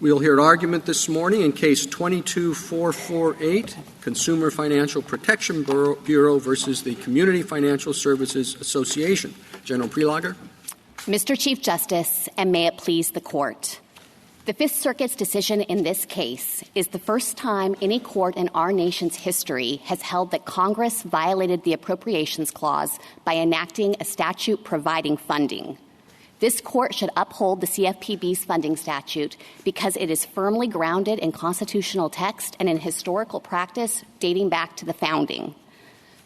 We'll hear argument this morning in Case 22-448, Consumer Financial Protection Bureau versus the Community Financial Services Association. General Prelogger. Mr. Chief Justice, and may it please the Court. The Fifth Circuit's decision in this case is the first time any court in our nation's history has held that Congress violated the Appropriations Clause by enacting a statute providing funding. This court should uphold the CFPB's funding statute because it is firmly grounded in constitutional text and in historical practice dating back to the founding.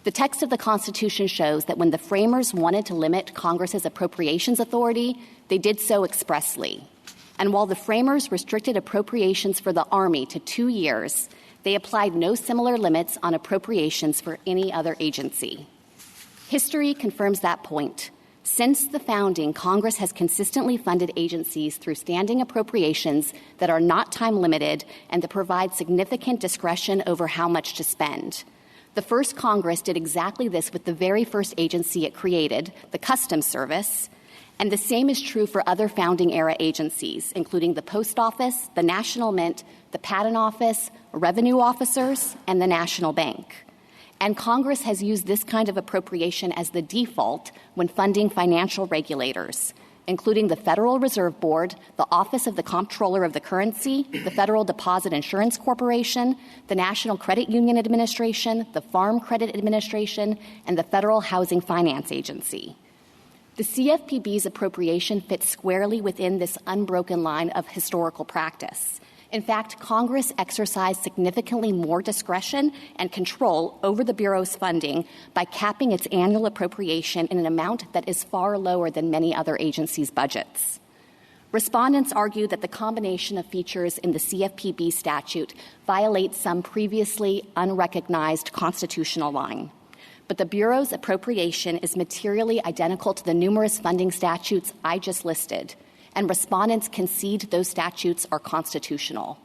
The text of the Constitution shows that when the framers wanted to limit Congress's appropriations authority, they did so expressly. And while the framers restricted appropriations for the Army to 2 years, they applied no similar limits on appropriations for any other agency. History confirms that point. Since the founding, Congress has consistently funded agencies through standing appropriations that are not time-limited and that provide significant discretion over how much to spend. The first Congress did exactly this with the very first agency it created, the Customs Service, and the same is true for other founding-era agencies, including the Post Office, the National Mint, the Patent Office, revenue officers, and the National Bank. And Congress has used this kind of appropriation as the default when funding financial regulators, including the Federal Reserve Board, the Office of the Comptroller of the Currency, the Federal Deposit Insurance Corporation, the National Credit Union Administration, the Farm Credit Administration, and the Federal Housing Finance Agency. The CFPB's appropriation fits squarely within this unbroken line of historical practice. In fact, Congress exercised significantly more discretion and control over the Bureau's funding by capping its annual appropriation in an amount that is far lower than many other agencies' budgets. Respondents argue that the combination of features in the CFPB statute violates some previously unrecognized constitutional line. But the Bureau's appropriation is materially identical to the numerous funding statutes I just listed, and respondents concede those statutes are constitutional.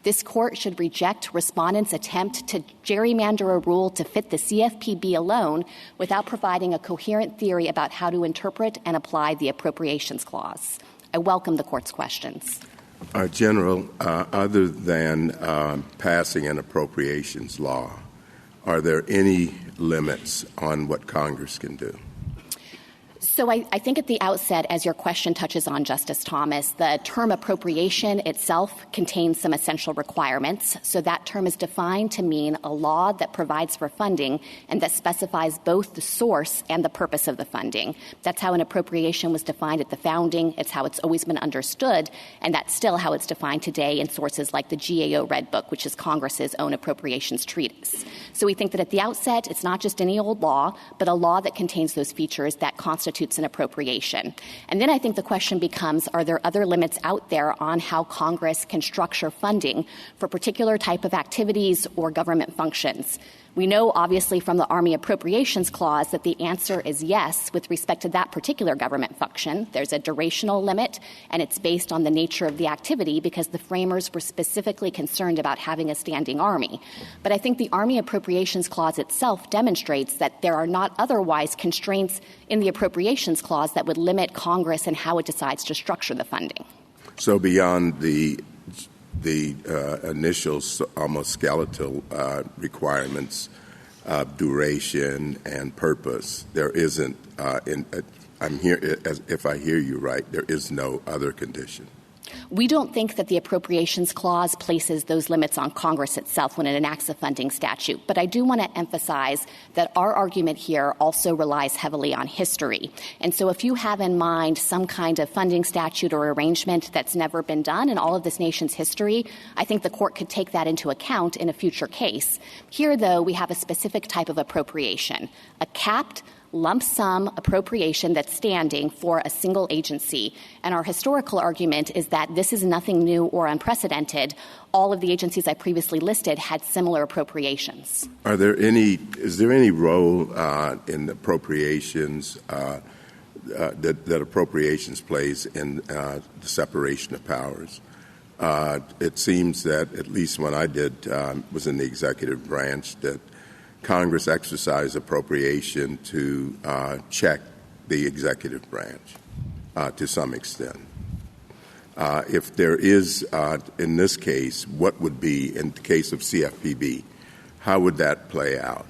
This court should reject respondents' attempt to gerrymander a rule to fit the CFPB alone without providing a coherent theory about how to interpret and apply the Appropriations Clause. I welcome the Court's questions. General, other than passing an appropriations law, are there any limits on what Congress can do? So I think at the outset, as your question touches on, Justice Thomas, the term appropriation itself contains some essential requirements. So that term is defined to mean a law that provides for funding and that specifies both the source and the purpose of the funding. That's how an appropriation was defined at the founding. It's how it's always been understood, and that's still how it's defined today in sources like the GAO Red Book, which is Congress's own appropriations treatise. So we think that at the outset, it's not just any old law, but a law that contains those features that constitute an appropriation. And then I think the question becomes, are there other limits out there on how Congress can structure funding for particular type of activities or government functions? We know, obviously, from the Army Appropriations Clause that the answer is yes with respect to that particular government function. There's a durational limit, and it's based on the nature of the activity because the framers were specifically concerned about having a standing Army. But I think the Army Appropriations Clause itself demonstrates that there are not otherwise constraints in the Appropriations Clause that would limit Congress and how it decides to structure the funding. So beyond the initial almost skeletal requirements of duration and purpose, there isn't, I'm here, if I hear you right, there is no other condition. We don't think that the Appropriations Clause places those limits on Congress itself when it enacts a funding statute. But I do want to emphasize that our argument here also relies heavily on history. And so if you have in mind some kind of funding statute or arrangement that's never been done in all of this nation's history, I think the Court could take that into account in a future case. Here, though, we have a specific type of appropriation, a capped lump sum appropriation that's standing for a single agency. And our historical argument is that this is nothing new or unprecedented. All of the agencies I previously listed had similar appropriations. Is there any role in appropriations that appropriations plays in the separation of powers? It seems that, at least when I was in the executive branch, that Congress exercised appropriation to check the executive branch to some extent. If there is, in this case, what would be in the case of CFPB? How would that play out?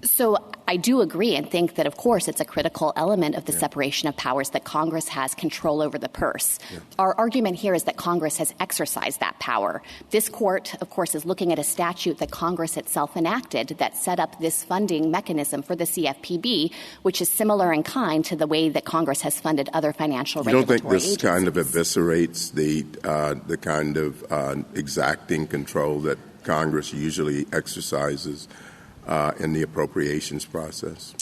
So I do agree and think that, of course, it's a critical element of the separation of powers that Congress has control over the purse. Yeah. Our argument here is that Congress has exercised that power. This court, of course, is looking at a statute that Congress itself enacted that set up this funding mechanism for the CFPB, which is similar in kind to the way that Congress has funded other financial regulatory agencies. You don't think this kind of eviscerates the kind of exacting control that Congress usually exercises in the appropriations process?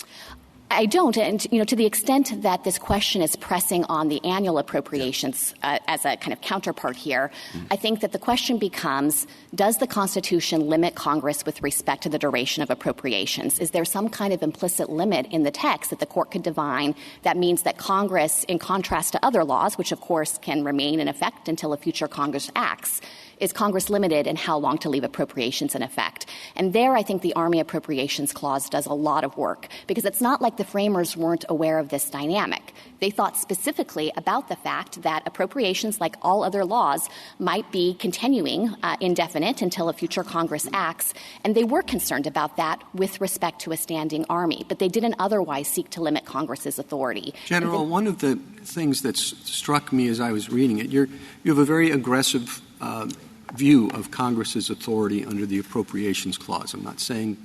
I don't. And, to the extent that this question is pressing on the annual appropriations as a kind of counterpart here, I think that the question becomes, does the Constitution limit Congress with respect to the duration of appropriations? Is there some kind of implicit limit in the text that the court could divine that means that Congress, in contrast to other laws, which of course can remain in effect until a future Congress acts, is Congress limited in how long to leave appropriations in effect? And there, I think the Army Appropriations Clause does a lot of work, because it's not like the framers weren't aware of this dynamic. They thought specifically about the fact that appropriations, like all other laws, might be continuing indefinite until a future Congress acts, and they were concerned about that with respect to a standing army, but they didn't otherwise seek to limit Congress's authority. General, one of the things that struck me as I was reading it, you have a very aggressive view of Congress's authority under the Appropriations Clause. I'm not saying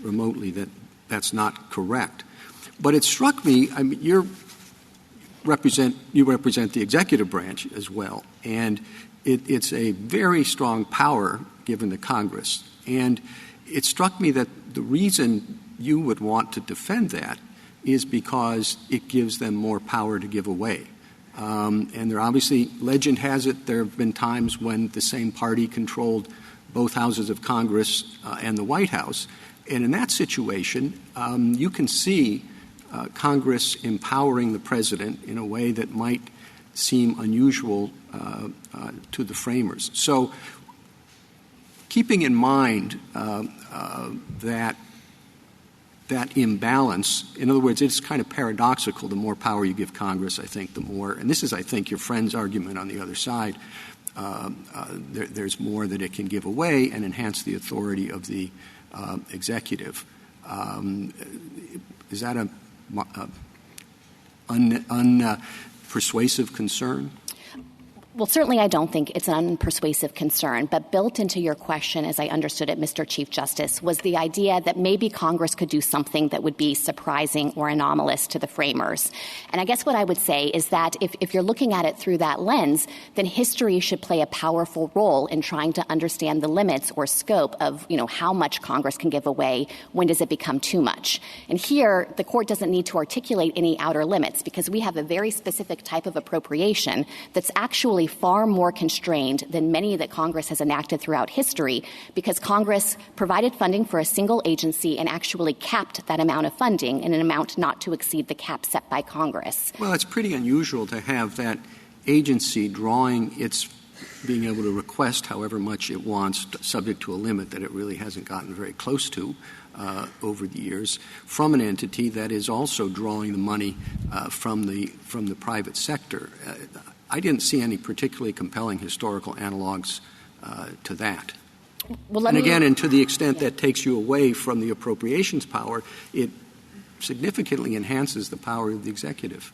remotely that that's not correct. But it struck me, you represent the executive branch as well, and it's a very strong power given to Congress. And it struck me that the reason you would want to defend that is because it gives them more power to give away. And there obviously, legend has it, there have been times when the same party controlled both houses of Congress and the White House. And in that situation, you can see Congress empowering the president in a way that might seem unusual to the framers. So keeping in mind that imbalance, in other words, it's kind of paradoxical. The more power you give Congress, I think, the more, and this is, I think, your friend's argument on the other side, there's more that it can give away and enhance the authority of the executive. Is that a unpersuasive concern? Well, certainly I don't think it's an unpersuasive concern, but built into your question, as I understood it, Mr. Chief Justice, was the idea that maybe Congress could do something that would be surprising or anomalous to the framers. And I guess what I would say is that if you're looking at it through that lens, then history should play a powerful role in trying to understand the limits or scope of, how much Congress can give away, when does it become too much. And here, the court doesn't need to articulate any outer limits, because we have a very specific type of appropriation that's actually far more constrained than many that Congress has enacted throughout history, because Congress provided funding for a single agency and actually capped that amount of funding in an amount not to exceed the cap set by Congress. Well, it's pretty unusual to have that agency drawing its being able to request however much it wants, subject to a limit that it really hasn't gotten very close to over the years, from an entity that is also drawing the money from the private sector. I didn't see any particularly compelling historical analogs to that. Well, and to the extent that takes you away from the appropriations power, it significantly enhances the power of the executive.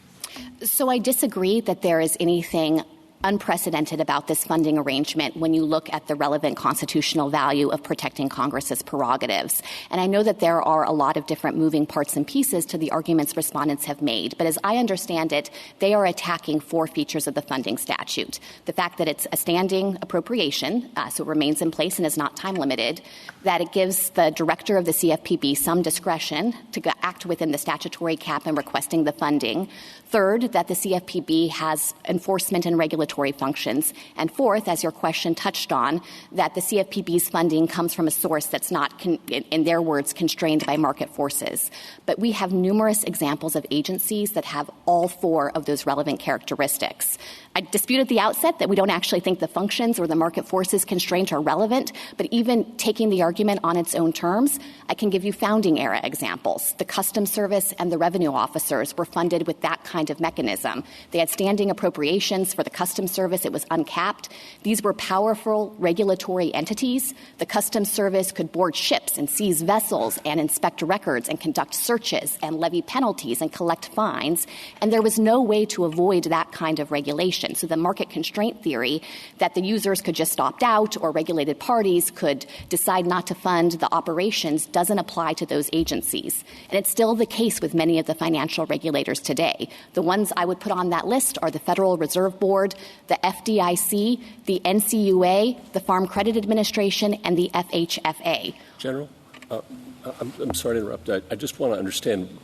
So I disagree that there is anything unprecedented about this funding arrangement when you look at the relevant constitutional value of protecting Congress's prerogatives. And I know that there are a lot of different moving parts and pieces to the arguments respondents have made, but as I understand it, they are attacking four features of the funding statute. The fact that it's a standing appropriation, so it remains in place and is not time limited, that it gives the director of the CFPB some discretion to act within the statutory cap in requesting the funding. Third, that the CFPB has enforcement and regulatory functions. And fourth, as your question touched on, that the CFPB's funding comes from a source that's not, in their words, constrained by market forces. But we have numerous examples of agencies that have all four of those relevant characteristics. I dispute at the outset that we don't actually think the functions or the market forces constraints are relevant, but even taking the argument on its own terms, I can give you founding era examples. The Customs Service and the revenue officers were funded with that kind of mechanism. They had standing appropriations for the Customs Customs Service, it was uncapped. These were powerful regulatory entities. The Customs Service could board ships and seize vessels and inspect records and conduct searches and levy penalties and collect fines. And there was no way to avoid that kind of regulation. So the market constraint theory that the users could just opt out or regulated parties could decide not to fund the operations doesn't apply to those agencies. And it's still the case with many of the financial regulators today. The ones I would put on that list are the Federal Reserve Board, the FDIC, the NCUA, the Farm Credit Administration, and the FHFA. General, I'm sorry to interrupt. I just want to understand,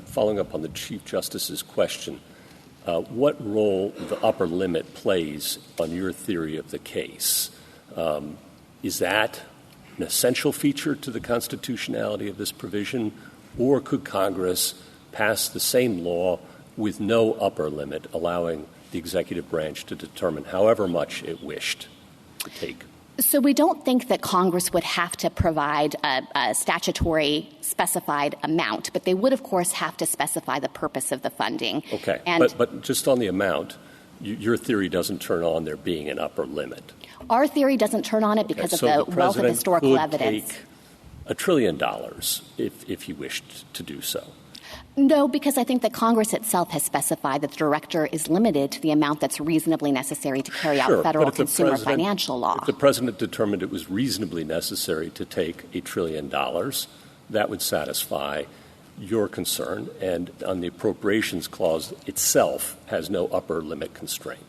following up on the Chief Justice's question, what role the upper limit plays on your theory of the case. Is that an essential feature to the constitutionality of this provision, or could Congress pass the same law with no upper limit, allowing the executive branch to determine however much it wished to take? So we don't think that Congress would have to provide a statutory specified amount, but they would, of course, have to specify the purpose of the funding. Okay. And but just on the amount, your theory doesn't turn on there being an upper limit. Our theory doesn't turn on it because of the wealth of historical evidence. Take $1 trillion if he wished to do so. No, because I think that Congress itself has specified that the director is limited to the amount that's reasonably necessary to carry out federal consumer financial law. If the president determined it was reasonably necessary to take $1 trillion, that would satisfy your concern, and on the Appropriations Clause itself has no upper limit constraint.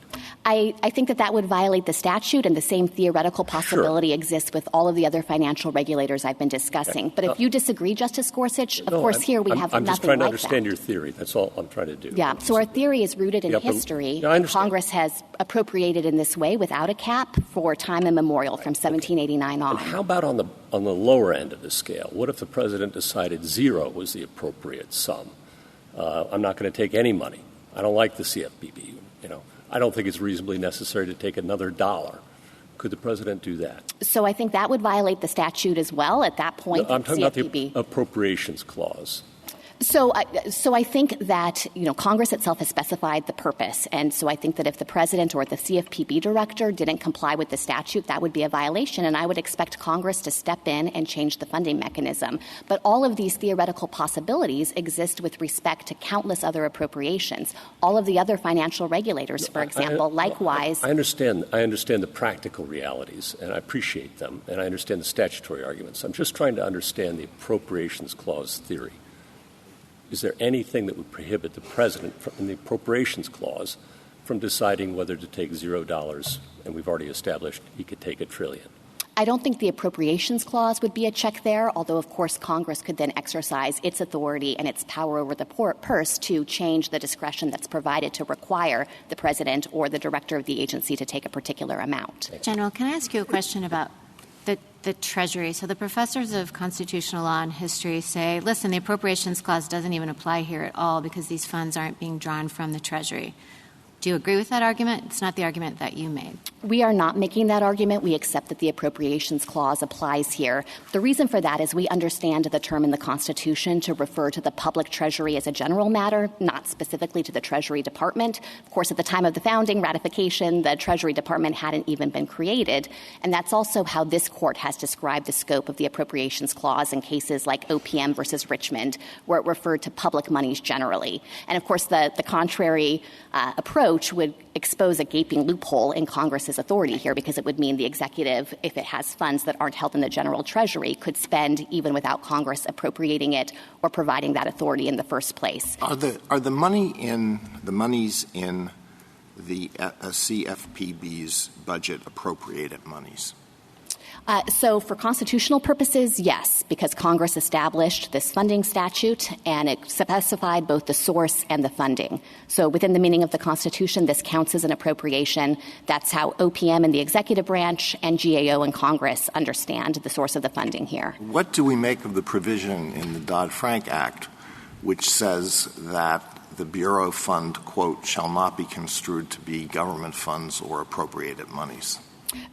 I think that would violate the statute, and the same theoretical possibility exists with all of the other financial regulators I've been discussing. Okay. But if you disagree, Justice Gorsuch, of course here we have nothing like that. I'm just trying to understand your theory. That's all I'm trying to do. Yeah, so our theory is rooted in history. Congress has appropriated in this way without a cap for time immemorial from 1789 on. And how about on the lower end of the scale? What if the president decided zero was the appropriate sum? I'm not going to take any money. I don't like the CFPB. I don't think it's reasonably necessary to take another dollar. Could the president do that? So I think that would violate the statute as well. At that point, no, I'm talking CFPB. about the Appropriations Clause. So I think that, Congress itself has specified the purpose. And so I think that if the president or the CFPB director didn't comply with the statute, that would be a violation. And I would expect Congress to step in and change the funding mechanism. But all of these theoretical possibilities exist with respect to countless other appropriations. All of the other financial regulators, for example, likewise. I understand the practical realities, and I appreciate them. And I understand the statutory arguments. I'm just trying to understand the Appropriations Clause theory. Is there anything that would prohibit the president in the Appropriations Clause from deciding whether to take $0, and we've already established he could take $1 trillion? I don't think the Appropriations Clause would be a check there, although, of course, Congress could then exercise its authority and its power over the purse to change the discretion that's provided to require the president or the director of the agency to take a particular amount. General, can I ask you a question about the Treasury? So the professors of constitutional law and history say, listen, the Appropriations Clause doesn't even apply here at all because these funds aren't being drawn from the Treasury. Do you agree with that argument? It's not the argument that you made. We are not making that argument. We accept that the Appropriations Clause applies here. The reason for that is we understand the term in the Constitution to refer to the public treasury as a general matter, not specifically to the Treasury Department. Of course, at the time of the founding ratification, the Treasury Department hadn't even been created. And that's also how this court has described the scope of the Appropriations Clause in cases like OPM versus Richmond, where it referred to public monies generally. And, of course, the contrary approach would expose a gaping loophole in Congress's authority here, because it would mean the executive, if it has funds that aren't held in the general treasury, could spend even without Congress appropriating it or providing that authority in the first place. Are the monies in the CFPB's budget appropriated monies? So for constitutional purposes, yes, because Congress established this funding statute and it specified both the source and the funding. So within the meaning of the Constitution, this counts as an appropriation. That's how OPM and the executive branch and GAO and Congress understand the source of the funding here. What do we make of the provision in the Dodd-Frank Act which says that the Bureau fund, quote, shall not be construed to be government funds or appropriated monies?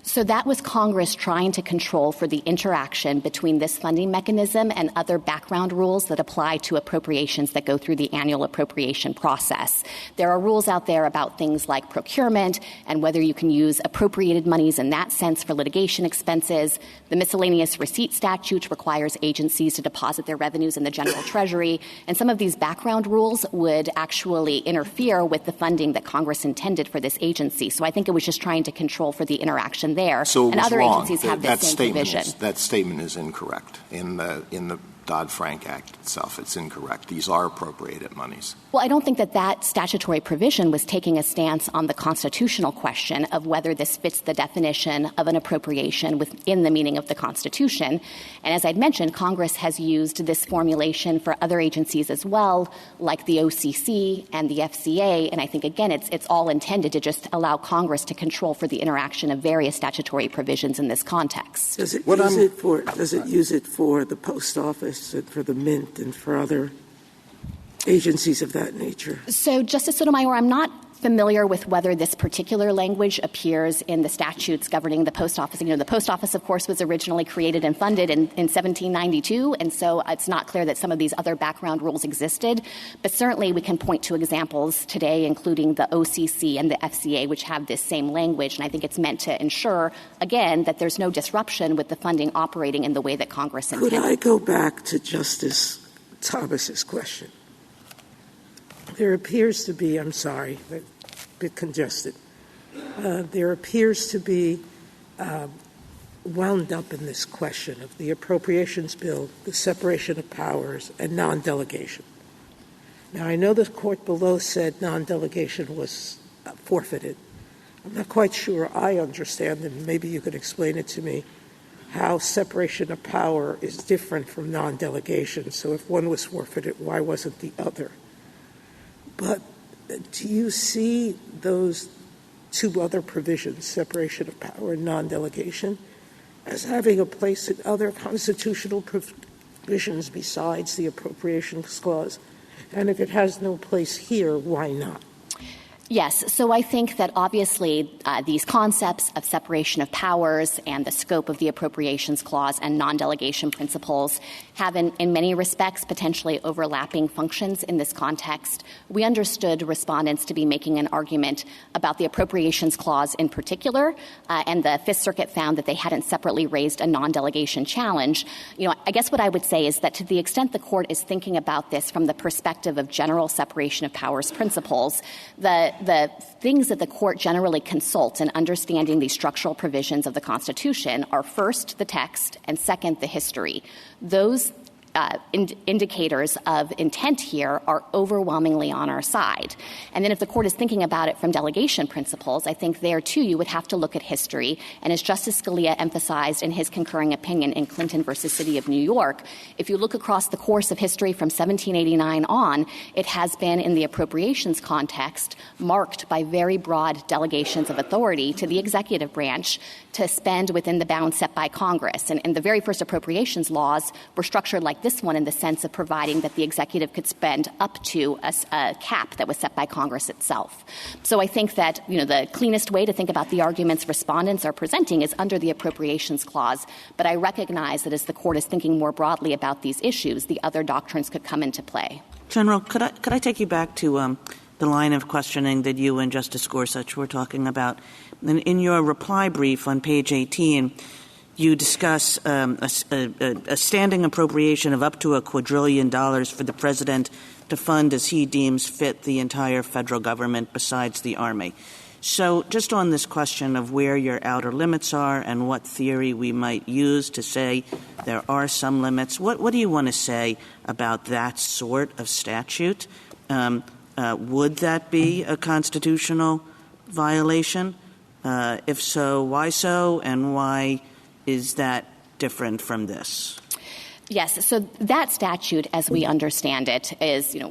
So that was Congress trying to control for the interaction between this funding mechanism and other background rules that apply to appropriations that go through the annual appropriation process. There are rules out there about things like procurement and whether you can use appropriated monies in that sense for litigation expenses. The miscellaneous receipt statute requires agencies to deposit their revenues in the general treasury. And some of these background rules would actually interfere with the funding that Congress intended for this agency. So I think it was just trying to control for the interaction there. So and other wrong. agencies have the same provision. That statement is incorrect in the Dodd-Frank Act itself. It's incorrect. These are appropriated monies. Well, I don't think that statutory provision was taking a stance on the constitutional question of whether this fits the definition of an appropriation within the meaning of the Constitution. And as I'd mentioned, Congress has used this formulation for other agencies as well, like the OCC and the FCA. And I think, again, it's all intended to just allow Congress to control for the interaction of various statutory provisions in this context. Does it use it for the post office and for the Mint and for other agencies of that nature? So, Justice Sotomayor, I'm not familiar with whether this particular language appears in the statutes governing the post office. You know, the post office, of course, was originally created and funded in 1792, and so it's not clear that some of these other background rules existed. But certainly we can point to examples today, including the OCC and the FCA, which have this same language, and I think it's meant to ensure, again, that there's no disruption with the funding operating in the way that Congress intended. Could I go back to Justice Thomas's question? There appears to be, I'm sorry, a bit congested. There appears to be wound up in this question of the appropriations bill, the separation of powers, and non-delegation. Now, I know the court below said non-delegation was forfeited. I'm not quite sure I understand, and maybe you could explain it to me, how separation of power is different from non-delegation. So if one was forfeited, why wasn't the other? But do you see those two other provisions, separation of power and non-delegation, as having a place in other constitutional provisions besides the Appropriations Clause? And if it has no place here, why not? Yes. So I think that obviously these concepts of separation of powers and the scope of the Appropriations Clause and non-delegation principles have in many respects potentially overlapping functions in this context. We understood respondents to be making an argument about the Appropriations Clause in particular, and the Fifth Circuit found that they hadn't separately raised a non-delegation challenge. You know, I guess what I would say is that to the extent the court is thinking about this from the perspective of general separation of powers principles, the things that the court generally consults in understanding these structural provisions of the Constitution are first the text and second the history. Those indicators of intent here are overwhelmingly on our side. And then if the court is thinking about it from delegation principles, I think there, too, you would have to look at history. And as Justice Scalia emphasized in his concurring opinion in Clinton versus City of New York, if you look across the course of history from 1789 on, it has been in the appropriations context marked by very broad delegations of authority to the executive branch to spend within the bounds set by Congress. And the very first appropriations laws were structured like this one in the sense of providing that the executive could spend up to a cap that was set by Congress itself. So I think that, you know, the cleanest way to think about the arguments respondents are presenting is under the Appropriations Clause. But I recognize that as the court is thinking more broadly about these issues, the other doctrines could come into play. General, could I take you back to the line of questioning that you and Justice Gorsuch were talking about? In your reply brief on page 18, you discuss a standing appropriation of up to $1 quadrillion for the president to fund as he deems fit the entire federal government besides the Army. So just on this question of where your outer limits are and what theory we might use to say there are some limits, what do you want to say about that sort of statute? Would that be a constitutional violation? If so, why so, and why is that different from this? Yes. So that statute, as we understand it,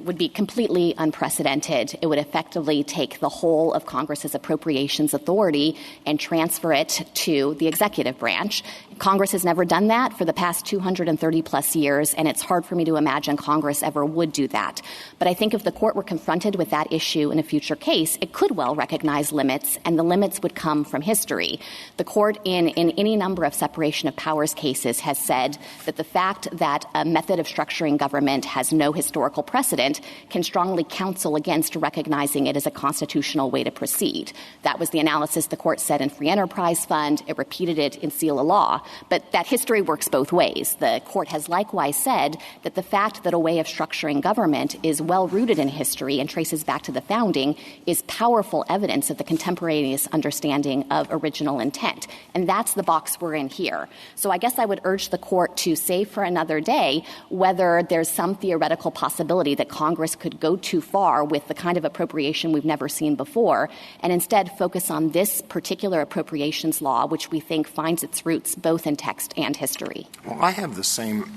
would be completely unprecedented. It would effectively take the whole of Congress's appropriations authority and transfer it to the executive branch. Congress has never done that for the past 230 plus years, and it's hard for me to imagine Congress ever would do that. But I think if the court were confronted with that issue in a future case, it could well recognize limits, and the limits would come from history. The court in any number of separation of powers cases has said that the fact that a method of structuring government has no historical precedent can strongly counsel against recognizing it as a constitutional way to proceed. That was the analysis the court said in Free Enterprise Fund. It repeated it in Seal of Law. But that history works both ways. The court has likewise said that the fact that a way of structuring government is well-rooted in history and traces back to the founding is powerful evidence of the contemporaneous understanding of original intent. And that's the box we're in here. So I guess I would urge the court to save for another day whether there's some theoretical possibility that Congress could go too far with the kind of appropriation we've never seen before, and instead focus on this particular appropriations law, which we think finds its roots both in text and history. Well, I have the same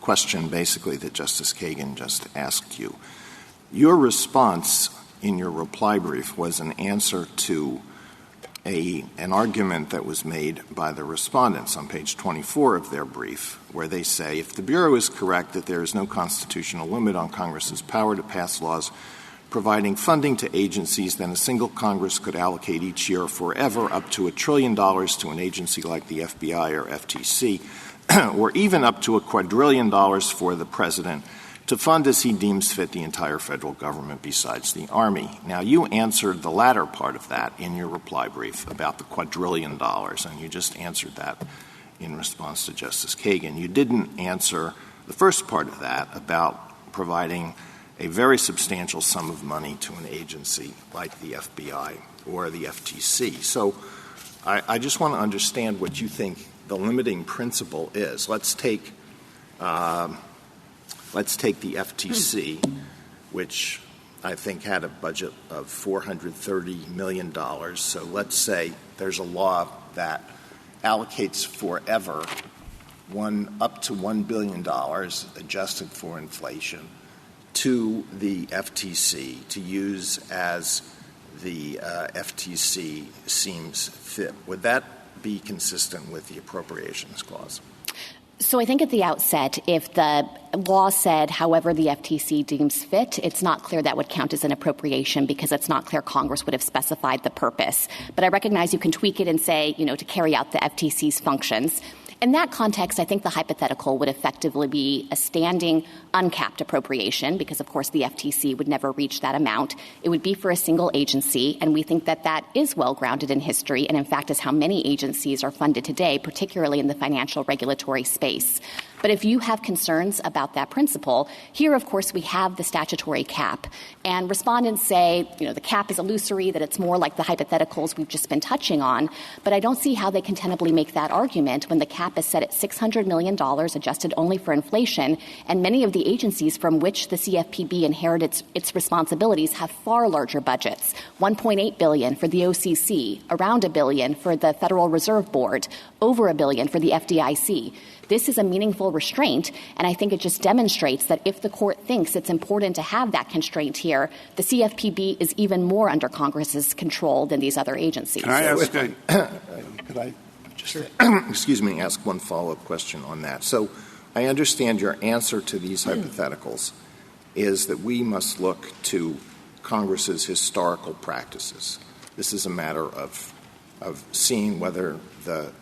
question, basically, that Justice Kagan just asked you. Your response in your reply brief was an answer to an argument that was made by the respondents on page 24 of their brief, where they say, if the Bureau is correct that there is no constitutional limit on Congress's power to pass laws providing funding to agencies, then a single Congress could allocate each year forever up to $1 trillion to an agency like the FBI or FTC, or even up to $1 quadrillion for the president to fund as he deems fit the entire federal government besides the Army. Now, you answered the latter part of that in your reply brief about the $1 quadrillion, and you just answered that in response to Justice Kagan. You didn't answer the first part of that about providing a very substantial sum of money to an agency like the FBI or the FTC. So I just want to understand what you think the limiting principle is. Let's take the FTC, which I think had a budget of $430 million. So let's say there's a law that allocates forever up to $1 billion adjusted for inflation to the FTC to use as the FTC seems fit. Would that be consistent with the Appropriations Clause? So I think at the outset, if the law said however the FTC deems fit, it's not clear that would count as an appropriation because it's not clear Congress would have specified the purpose. But I recognize you can tweak it and say, to carry out the FTC's functions. In that context, I think the hypothetical would effectively be a standing, uncapped appropriation because, of course, the FTC would never reach that amount. It would be for a single agency, and we think that that is well-grounded in history and, in fact, is how many agencies are funded today, particularly in the financial regulatory space. But if you have concerns about that principle, here, of course, we have the statutory cap. And respondents say, the cap is illusory, that it's more like the hypotheticals we've just been touching on. But I don't see how they can tenably make that argument when the cap is set at $600 million, adjusted only for inflation, and many of the agencies from which the CFPB inherited its responsibilities have far larger budgets, $1.8 billion for the OCC, around $1 billion for the Federal Reserve Board, over $1 billion for the FDIC. This is a meaningful restraint, and I think it just demonstrates that if the court thinks it's important to have that constraint here, the CFPB is even more under Congress's control than these other agencies. Can I ask could I just ask one follow-up question on that? So I understand your answer to these hypotheticals is that we must look to Congress's historical practices. This is a matter of seeing whether the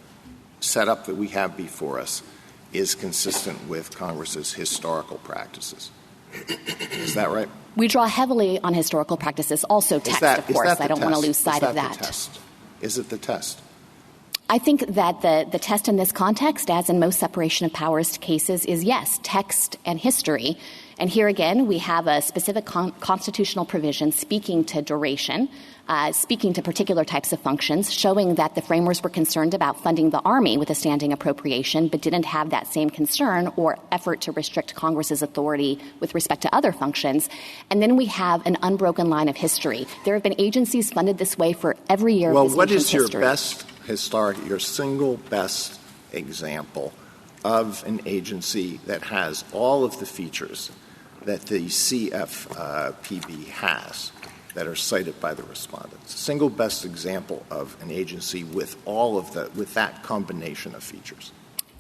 setup that we have before us is consistent with Congress's historical practices. Is that right? We draw heavily on historical practices, also text, of course. I don't want to lose sight of that. Is it the test? I think that the test in this context, as in most separation of powers cases, is yes, text and history. And here again, we have a specific constitutional provision speaking to duration, speaking to particular types of functions, showing that the framers were concerned about funding the Army with a standing appropriation, but didn't have that same concern or effort to restrict Congress's authority with respect to other functions. And then we have an unbroken line of history. There have been agencies funded this way for every year of this nation's history. Well, what is your single best example of an agency that has all of the features that the CFPB has that are cited by the respondents? Single best example of an agency with with that combination of features.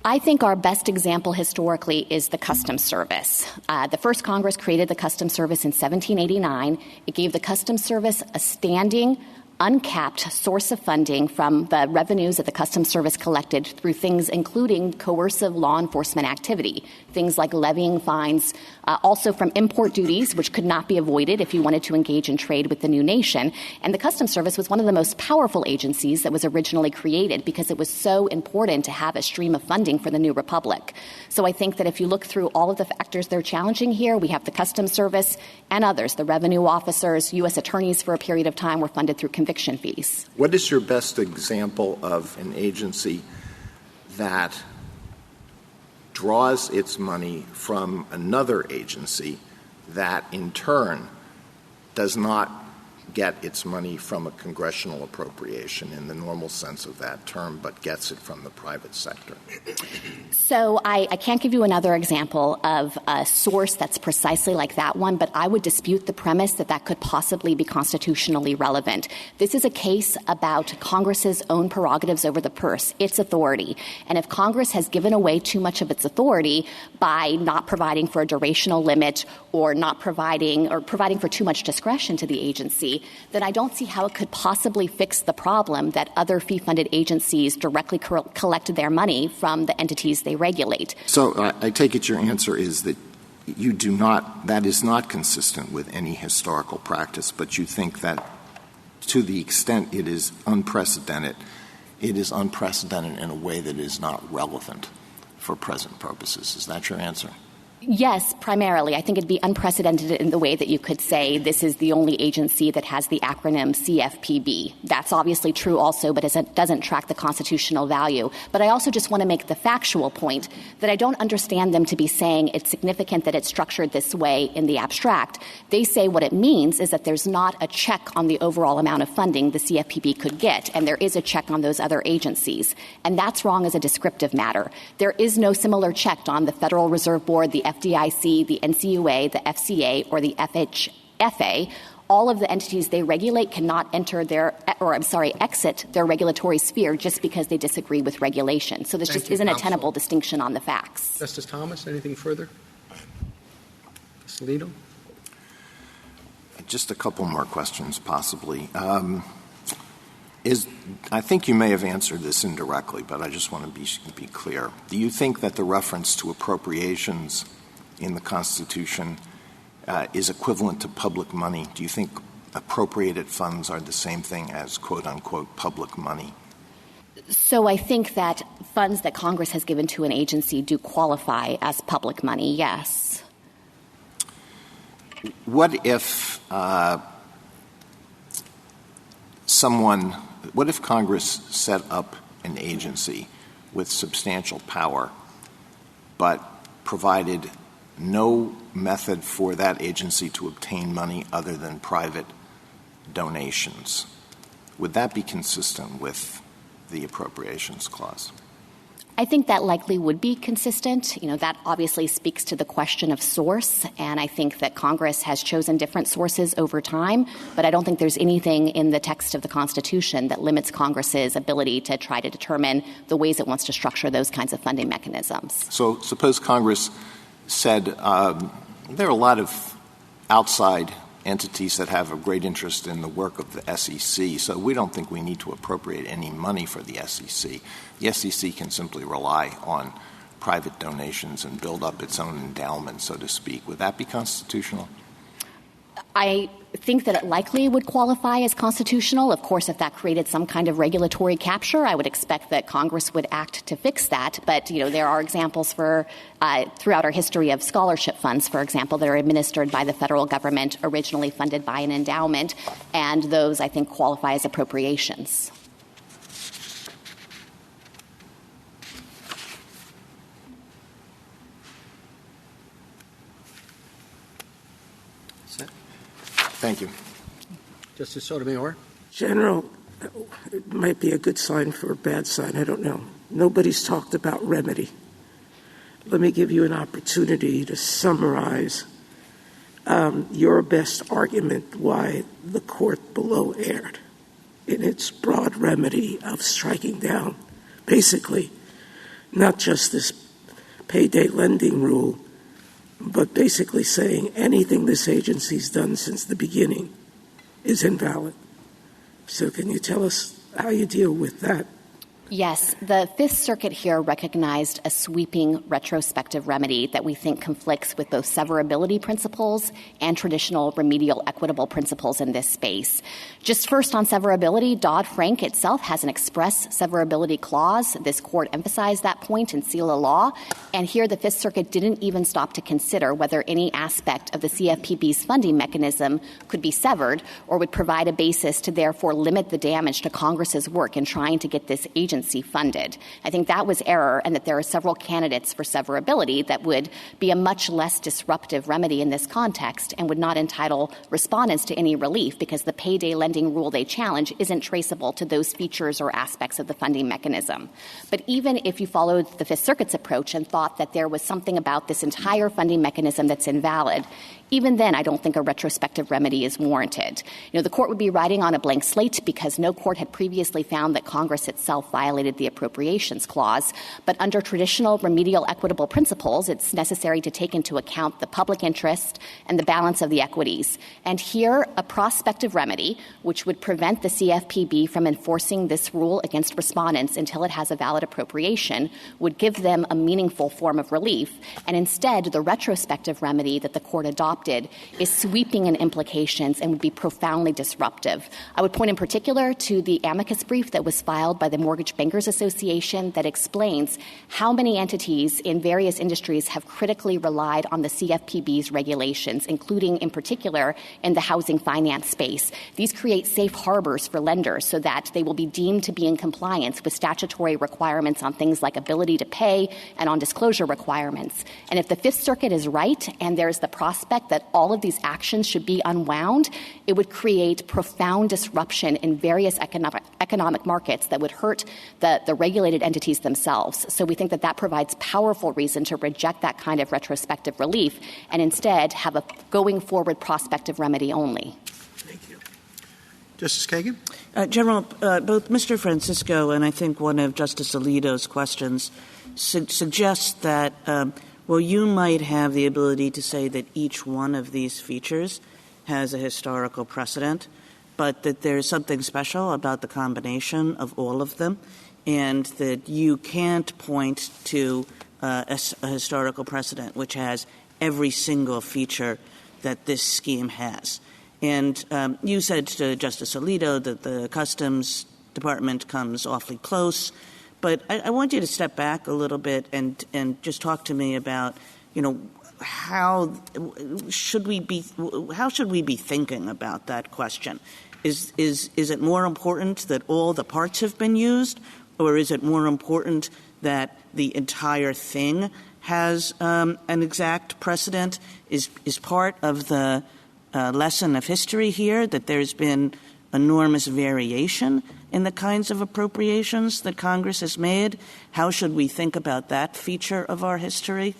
I think our best example historically is the Customs Service. The first Congress created the Customs Service in 1789. It gave the Customs Service a standing, uncapped source of funding from the revenues that the Customs Service collected through things including coercive law enforcement activity, things like levying fines, also from import duties, which could not be avoided if you wanted to engage in trade with the new nation. And the Customs Service was one of the most powerful agencies that was originally created because it was so important to have a stream of funding for the new republic. So I think that if you look through all of the factors they're challenging here, we have the Customs Service and others. The revenue officers, U.S. attorneys for a period of time were funded through conviction fees. What is your best example of an agency that draws its money from another agency that in turn does not get its money from a congressional appropriation in the normal sense of that term, but gets it from the private sector? So I can't give you another example of a source that's precisely like that one, but I would dispute the premise that that could possibly be constitutionally relevant. This is a case about Congress's own prerogatives over the purse, its authority. And if Congress has given away too much of its authority by not providing for a durational limit or not providing for too much discretion to the agency, then I don't see how it could possibly fix the problem that other fee-funded agencies directly collected their money from the entities they regulate. So I take it your answer is that you do not — that is not consistent with any historical practice, but you think that to the extent it is unprecedented in a way that is not relevant for present purposes. Is that your answer? Yes, primarily. I think it'd be unprecedented in the way that you could say this is the only agency that has the acronym CFPB. That's obviously true also, but it doesn't track the constitutional value. But I also just want to make the factual point that I don't understand them to be saying it's significant that it's structured this way in the abstract. They say what it means is that there's not a check on the overall amount of funding the CFPB could get, and there is a check on those other agencies. And that's wrong as a descriptive matter. There is no similar check on the Federal Reserve Board, the FDIC, the NCUA, the FCA, or the FHFA. All of the entities they regulate cannot exit their regulatory sphere just because they disagree with regulation. So this isn't a tenable distinction on the facts. Justice Thomas, anything further? Mr. Alito? Just a couple more questions, possibly. I think you may have answered this indirectly, but I just want to be clear. Do you think that the reference to appropriations in the Constitution is equivalent to public money? Do you think appropriated funds are the same thing as, quote-unquote, public money? So I think that funds that Congress has given to an agency do qualify as public money, yes. What if what if Congress set up an agency with substantial power but provided no method for that agency to obtain money other than private donations? Would that be consistent with the Appropriations Clause? I think that likely would be consistent. That obviously speaks to the question of source, and I think that Congress has chosen different sources over time, but I don't think there's anything in the text of the Constitution that limits Congress's ability to try to determine the ways it wants to structure those kinds of funding mechanisms. So suppose Congress said there are a lot of outside entities that have a great interest in the work of the SEC, so we don't think we need to appropriate any money for the SEC. The SEC can simply rely on private donations and build up its own endowment, so to speak. Would that be constitutional? I think that it likely would qualify as constitutional. Of course, if that created some kind of regulatory capture, I would expect that Congress would act to fix that. But, there are examples throughout our history of scholarship funds, for example, that are administered by the federal government, originally funded by an endowment, and those, I think, qualify as appropriations. Thank you. Justice Sotomayor? General, it might be a good sign for a bad sign. I don't know. Nobody's talked about remedy. let me give you an opportunity to summarize your best argument why the court below erred in its broad remedy of striking down basically not just this payday lending rule, but basically saying anything this agency's done since the beginning is invalid. So can you tell us how you deal with that? Yes, the Fifth Circuit here recognized a sweeping retrospective remedy that we think conflicts with both severability principles and traditional remedial equitable principles in this space. Just first on severability, Dodd-Frank itself has an express severability clause. This court emphasized that point in seal of law. And here the Fifth Circuit didn't even stop to consider whether any aspect of the CFPB's funding mechanism could be severed or would provide a basis to therefore limit the damage to Congress's work in trying to get this agency funded. I think that was error, and that there are several candidates for severability that would be a much less disruptive remedy in this context and would not entitle respondents to any relief because the payday lending rule they challenge isn't traceable to those features or aspects of the funding mechanism. But even if you followed the Fifth Circuit's approach and thought that there was something about this entire funding mechanism that's invalid, even then, I don't think a retrospective remedy is warranted. The court would be writing on a blank slate because no court had previously found that Congress itself violated the Appropriations Clause. But under traditional remedial equitable principles, it's necessary to take into account the public interest and the balance of the equities. And here, a prospective remedy, which would prevent the CFPB from enforcing this rule against respondents until it has a valid appropriation, would give them a meaningful form of relief. And instead, the retrospective remedy that the court adopted is sweeping in implications and would be profoundly disruptive. I would point in particular to the amicus brief that was filed by the Mortgage Bankers Association that explains how many entities in various industries have critically relied on the CFPB's regulations, including in particular in the housing finance space. These create safe harbors for lenders so that they will be deemed to be in compliance with statutory requirements on things like ability to pay and on disclosure requirements. And if the Fifth Circuit is right and there's the prospect that all of these actions should be unwound, it would create profound disruption in various economic markets that would hurt the regulated entities themselves. So we think that that provides powerful reason to reject that kind of retrospective relief and instead have a going forward prospective remedy only. Thank you. Justice Kagan? General, both Mr. Francisco and I think one of Justice Alito's questions suggests that well, you might have the ability to say that each one of these features has a historical precedent, but that there's something special about the combination of all of them, and that you can't point to a historical precedent which has every single feature that this scheme has. And you said to Justice Alito that the Customs Department comes awfully close. But I want you to step back a little bit and just talk to me about, how should we be thinking about that question? Is it more important that all the parts have been used, or is it more important that the entire thing has an exact precedent? Is part of the lesson of history here that there's been enormous variation in the kinds of appropriations that Congress has made? How should we think about that feature of our history?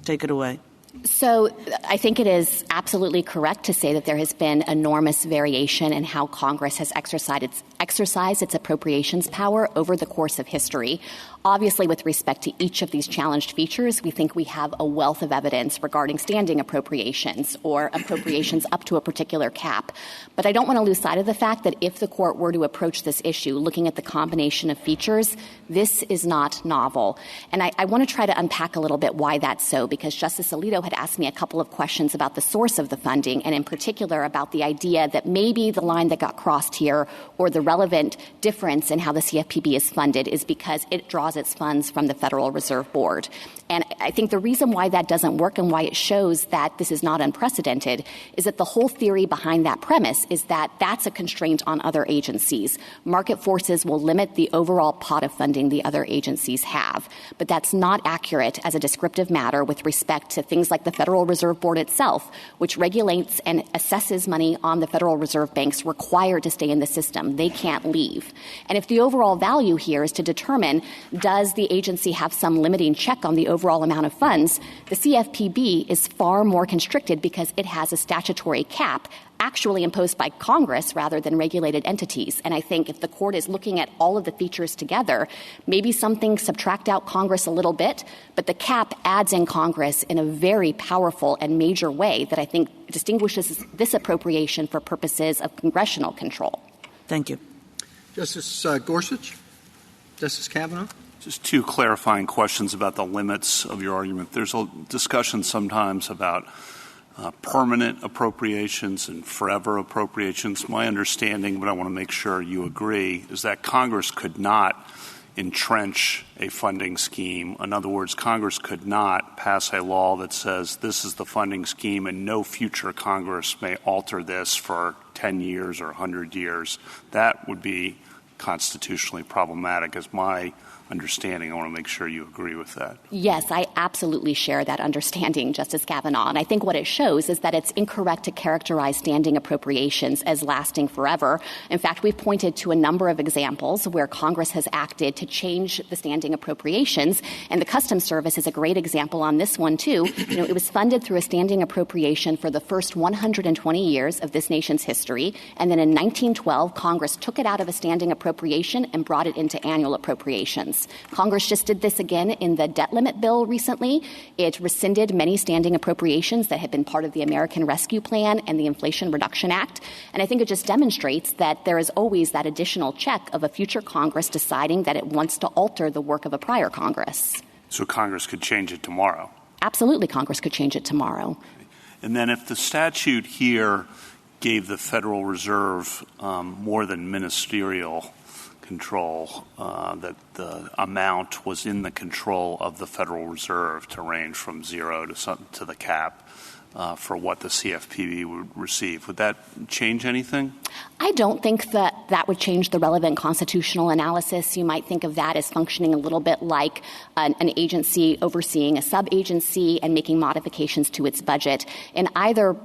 Take it away. So I think it is absolutely correct to say that there has been enormous variation in how Congress has exercised its appropriations power over the course of history. Obviously, with respect to each of these challenged features, we think we have a wealth of evidence regarding standing appropriations or appropriations up to a particular cap. But I don't want to lose sight of the fact that if the court were to approach this issue looking at the combination of features, this is not novel. And I want to try to unpack a little bit why that's so, because Justice Alito had asked me a couple of questions about the source of the funding, and in particular about the idea that maybe the line that got crossed here or the relevant difference in how the CFPB is funded is because it draws its funds from the Federal Reserve Board. And I think the reason why that doesn't work and why it shows that this is not unprecedented is that the whole theory behind that premise is that that's a constraint on other agencies. Market forces will limit the overall pot of funding the other agencies have. But that's not accurate as a descriptive matter with respect to things like the Federal Reserve Board itself, which regulates and assesses money on the Federal Reserve banks required to stay in the system. They can't leave. And if the overall value here is to determine, does the agency have some limiting check on the overall amount of funds, the CFPB is far more constricted because it has a statutory cap actually imposed by Congress rather than regulated entities. And I think if the court is looking at all of the features together, maybe some things subtract out Congress a little bit, but the cap adds in Congress in a very powerful and major way that I think distinguishes this appropriation for purposes of congressional control. Thank you. Justice Gorsuch? Justice Kavanaugh? Just two clarifying questions about the limits of your argument. There's a discussion sometimes about permanent appropriations and forever appropriations. My understanding, but I want to make sure you agree, is that Congress could not entrench a funding scheme. In other words, Congress could not pass a law that says this is the funding scheme and no future Congress may alter this for 10 years or 100 years. That would be constitutionally problematic, as my understanding. I want to make sure you agree with that. Yes, I absolutely share that understanding, Justice Kavanaugh. And I think what it shows is that it's incorrect to characterize standing appropriations as lasting forever. In fact, we've pointed to a number of examples where Congress has acted to change the standing appropriations, and the Customs Service is a great example on this one, too. It was funded through a standing appropriation for the first 120 years of this nation's history, and then in 1912, Congress took it out of a standing appropriation and brought it into annual appropriations. Congress just did this again in the debt limit bill recently. It rescinded many standing appropriations that had been part of the American Rescue Plan and the Inflation Reduction Act. And I think it just demonstrates that there is always that additional check of a future Congress deciding that it wants to alter the work of a prior Congress. So Congress could change it tomorrow? Absolutely, Congress could change it tomorrow. And then if the statute here gave the Federal Reserve more than ministerial control, that the amount was in the control of the Federal Reserve to range from zero to the cap for what the CFPB would receive. Would that change anything? I don't think that would change the relevant constitutional analysis. You might think of that as functioning a little bit like an agency overseeing a sub-agency and making modifications to its budget. In either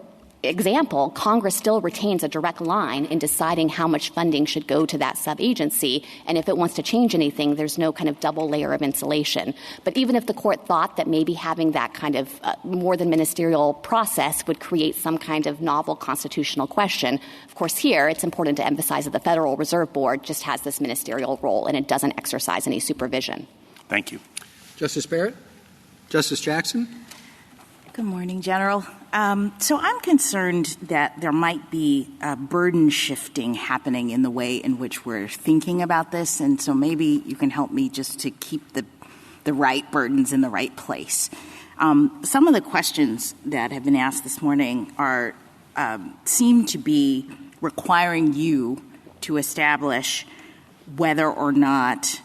example, Congress still retains a direct line in deciding how much funding should go to that sub-agency, and if it wants to change anything, there's no kind of double layer of insulation. But even if the court thought that maybe having that kind of more than ministerial process would create some kind of novel constitutional question, of course here it's important to emphasize that the Federal Reserve Board just has this ministerial role and it doesn't exercise any supervision. Thank you. Justice Barrett? Justice Jackson? Good morning, General. So I'm concerned that there might be burden shifting happening in the way in which we're thinking about this, and so maybe you can help me just to keep the right burdens in the right place. Some of the questions that have been asked this morning are seem to be requiring you to establish whether or not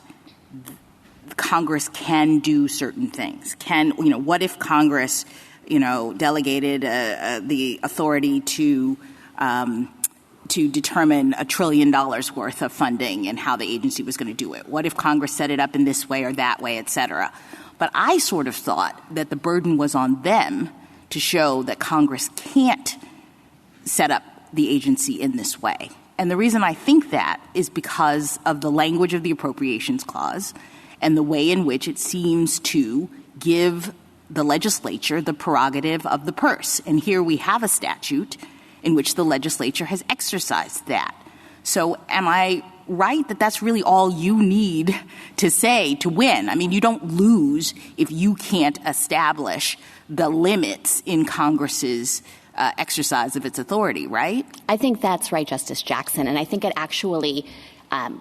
Congress can do certain things. What if Congress delegated the authority to determine $1 trillion worth of funding and how the agency was going to do it? What if Congress set it up in this way or that way, et cetera? But I sort of thought that the burden was on them to show that Congress can't set up the agency in this way. And the reason I think that is because of the language of the Appropriations Clause and the way in which it seems to give the legislature the prerogative of the purse. And here we have a statute in which the legislature has exercised that. So am I right that that's really all you need to say to win? I mean, you don't lose if you can't establish the limits in Congress's exercise of its authority, right? I think that's right, Justice Jackson, and I think it actually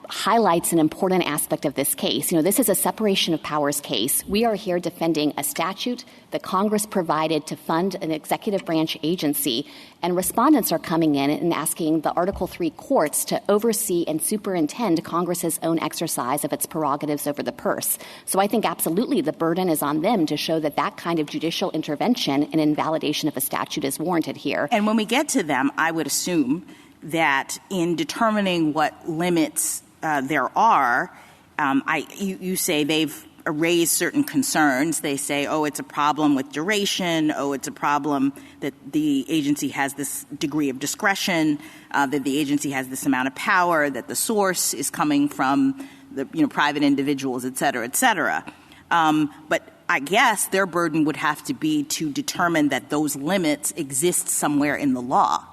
highlights an important aspect of this case. This is a separation of powers case. We are here defending a statute that Congress provided to fund an executive branch agency, and respondents are coming in and asking the Article III courts to oversee and superintend Congress's own exercise of its prerogatives over the purse. So I think absolutely the burden is on them to show that that kind of judicial intervention and invalidation of a statute is warranted here. And when we get to them, I would assume that in determining what limits there are, you say they've raise certain concerns. They say, oh, it's a problem with duration. Oh, it's a problem that the agency has this degree of discretion, that the agency has this amount of power, that the source is coming from the private individuals, et cetera, et cetera. But I guess their burden would have to be to determine that those limits exist somewhere in the law.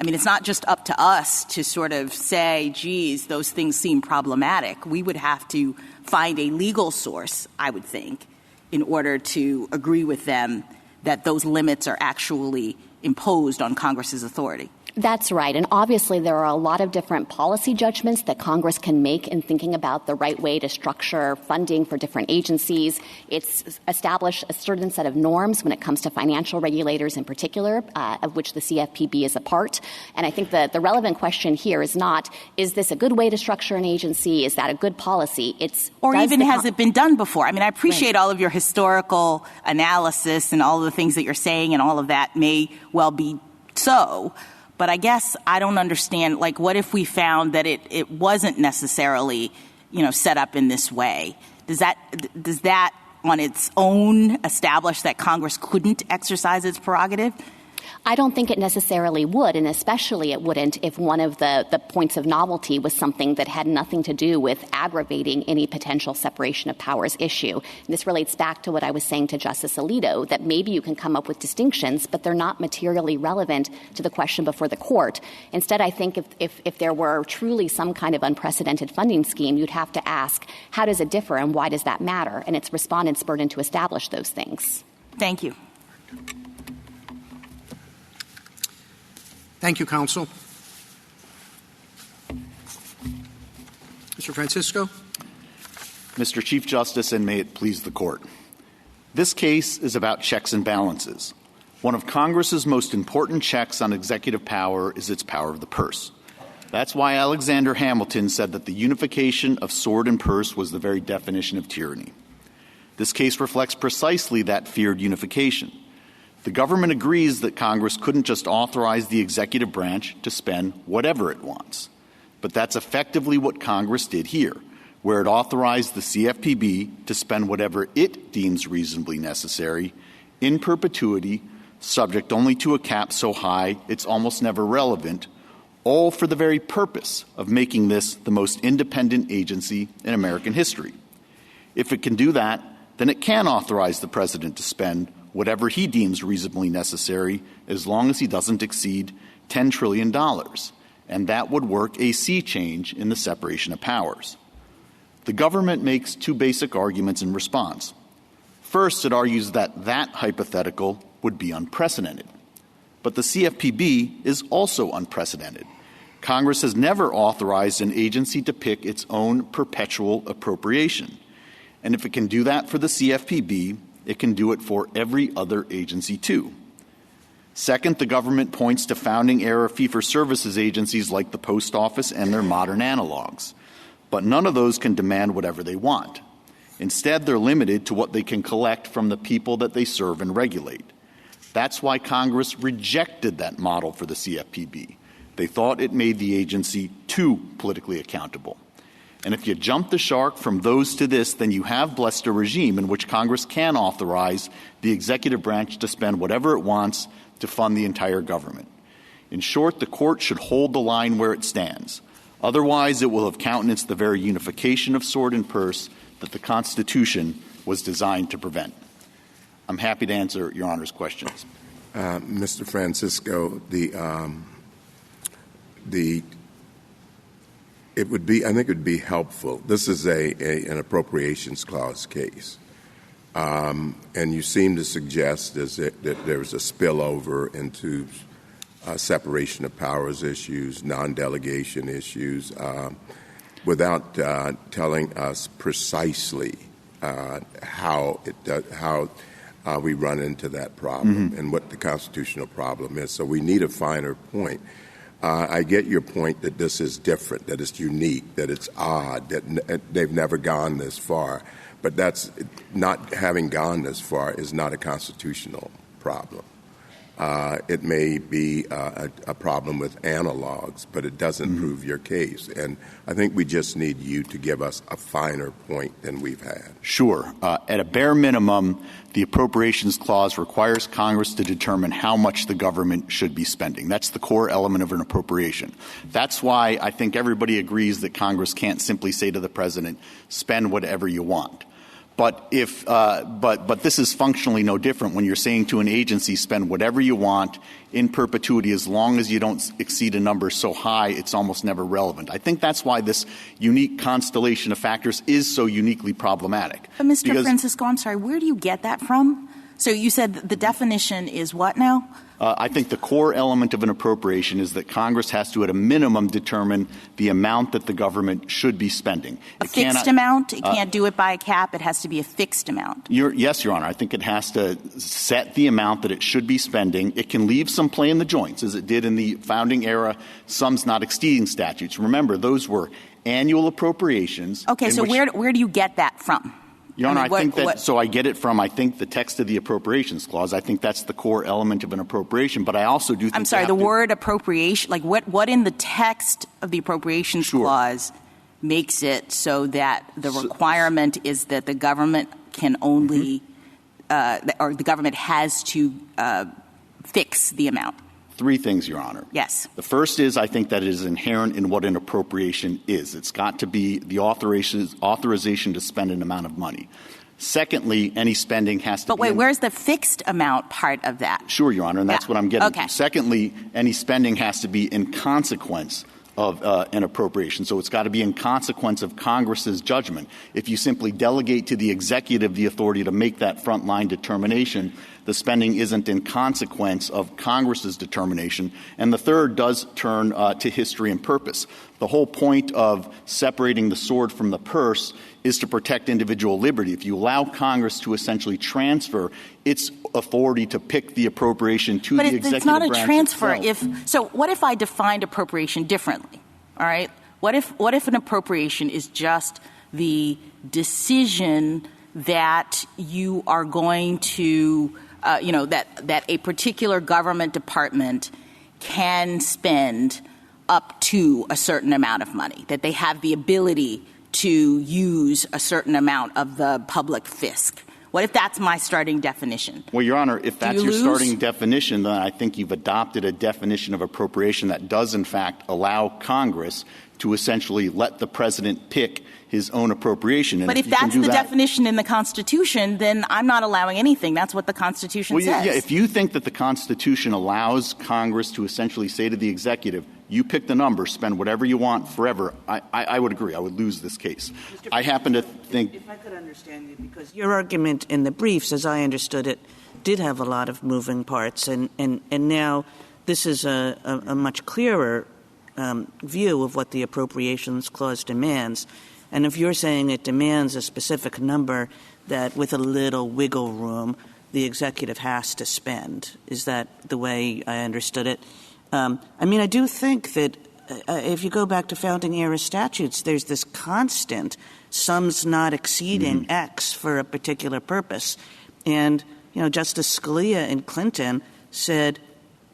I mean, it's not just up to us to sort of say, geez, those things seem problematic. We would have to find a legal source, I would think, in order to agree with them that those limits are actually imposed on Congress's authority. That's right. And obviously there are a lot of different policy judgments that Congress can make in thinking about the right way to structure funding for different agencies. It's established a certain set of norms when it comes to financial regulators in particular, of which the CFPB is a part. And I think the relevant question here is not, is this a good way to structure an agency? Is that a good policy? Or even has it been done before? I mean, I appreciate all of your historical analysis and all of the things that you're saying, and all of that may well be so. But I guess I don't understand, like, what if we found that it wasn't necessarily, set up in this way? Does that on its own establish that Congress couldn't exercise its prerogative? I don't think it necessarily would, and especially it wouldn't if one of the points of novelty was something that had nothing to do with aggravating any potential separation of powers issue. And this relates back to what I was saying to Justice Alito, that maybe you can come up with distinctions, but they're not materially relevant to the question before the court. Instead, I think if there were truly some kind of unprecedented funding scheme, you'd have to ask, how does it differ and why does that matter? And it's respondents' burden to establish those things. Thank you. Thank you, counsel. Mr. Francisco. Mr. Chief Justice, and may it please the Court. This case is about checks and balances. One of Congress's most important checks on executive power is its power of the purse. That's why Alexander Hamilton said that the unification of sword and purse was the very definition of tyranny. This case reflects precisely that feared unification. The government agrees that Congress couldn't just authorize the executive branch to spend whatever it wants. But that's effectively what Congress did here, where it authorized the CFPB to spend whatever it deems reasonably necessary in perpetuity, subject only to a cap so high it's almost never relevant, all for the very purpose of making this the most independent agency in American history. If it can do that, then it can authorize the president to spend whatever he deems reasonably necessary, as long as he doesn't exceed $10 trillion. And that would work a sea change in the separation of powers. The government makes two basic arguments in response. First, it argues that that hypothetical would be unprecedented. But the CFPB is also unprecedented. Congress has never authorized an agency to pick its own perpetual appropriation. And if it can do that for the CFPB, it can do it for every other agency, too. Second, the government points to founding-era fee-for-services agencies like the Post Office and their modern analogs. But none of those can demand whatever they want. Instead, they're limited to what they can collect from the people that they serve and regulate. That's why Congress rejected that model for the CFPB. They thought it made the agency too politically accountable. And if you jump the shark from those to this, then you have blessed a regime in which Congress can authorize the executive branch to spend whatever it wants to fund the entire government. In short, the court should hold the line where it stands. Otherwise, it will have countenanced the very unification of sword and purse that the Constitution was designed to prevent. I'm happy to answer Your Honor's questions. Mr. Francisco, I think it would be helpful. This is an Appropriations Clause case. And you seem to suggest that there's a spillover into separation of powers issues, non-delegation issues, without telling us precisely how we run into that problem and what the constitutional problem is. So we need a finer point. I get your point that this is different, that it's unique, that it's odd, that they've never gone this far. But that's not having gone this far is not a constitutional problem. It may be a problem with analogs, but it doesn't prove your case. And I think we just need you to give us a finer point than we've had. Sure. At a bare minimum, the Appropriations Clause requires Congress to determine how much the government should be spending. That's the core element of an appropriation. That's why I think everybody agrees that Congress can't simply say to the president, spend whatever you want. But but this is functionally no different when you're saying to an agency, spend whatever you want in perpetuity as long as you don't exceed a number so high it's almost never relevant. I think that's why this unique constellation of factors is so uniquely problematic. But Mr. Francisco, I'm sorry, where do you get that from? So you said the definition is what now? I think the core element of an appropriation is that Congress has to, at a minimum, determine the amount that the government should be spending. A fixed amount? It can't do it by a cap. It has to be a fixed amount. Yes, Your Honor. I think it has to set the amount that it should be spending. It can leave some play in the joints, as it did in the founding era, sums not exceeding statutes. Remember, those were annual appropriations. Okay, so where do you get that from? Your Honor, I get it from, I think, the text of the Appropriations Clause. I think that's the core element of an appropriation. But I also do think I'm sorry, the word appropriation, like what in the text of the Appropriations Clause makes it so that the requirement is that the government can only or the government has to fix the amount? Three things, Your Honor. Yes. The first is I think that it is inherent in what an appropriation is. It's got to be the authorization to spend an amount of money. Secondly, any spending has to be... But wait, where's the fixed amount part of that? Sure, Your Honor, and that's what I'm getting to. Secondly, any spending has to be in consequence of an appropriation. So it's got to be in consequence of Congress's judgment. If you simply delegate to the executive the authority to make that frontline determination, the spending isn't in consequence of Congress's determination. And the third does turn to history and purpose. The whole point of separating the sword from the purse is to protect individual liberty. If you allow Congress to essentially transfer its authority to pick the appropriation to the executive branch But it's not a transfer. itself. So what if I defined appropriation differently? All right? What if an appropriation is just the decision that you are going to that a particular government department can spend up to a certain amount of money, that they have the ability to use a certain amount of the public fisc? What if that's my starting definition? Well, Your Honor, if that's your starting definition, then I think you've adopted a definition of appropriation that does, in fact, allow Congress to essentially let the president pick his own appropriation. But if that's the definition in the Constitution, then I'm not allowing anything. That's what the Constitution says. Yeah, if you think that the Constitution allows Congress to essentially say to the executive, you pick the number, spend whatever you want forever, I would agree. I would lose this case. I happen to think... If I could understand you, because your argument in the briefs, as I understood it, did have a lot of moving parts, and now this is a much clearer view of what the Appropriations Clause demands. And if you're saying it demands a specific number that with a little wiggle room the executive has to spend, is that the way I understood it? I do think that if you go back to founding era statutes, there's this constant sums not exceeding X for a particular purpose. And, Justice Scalia in Clinton said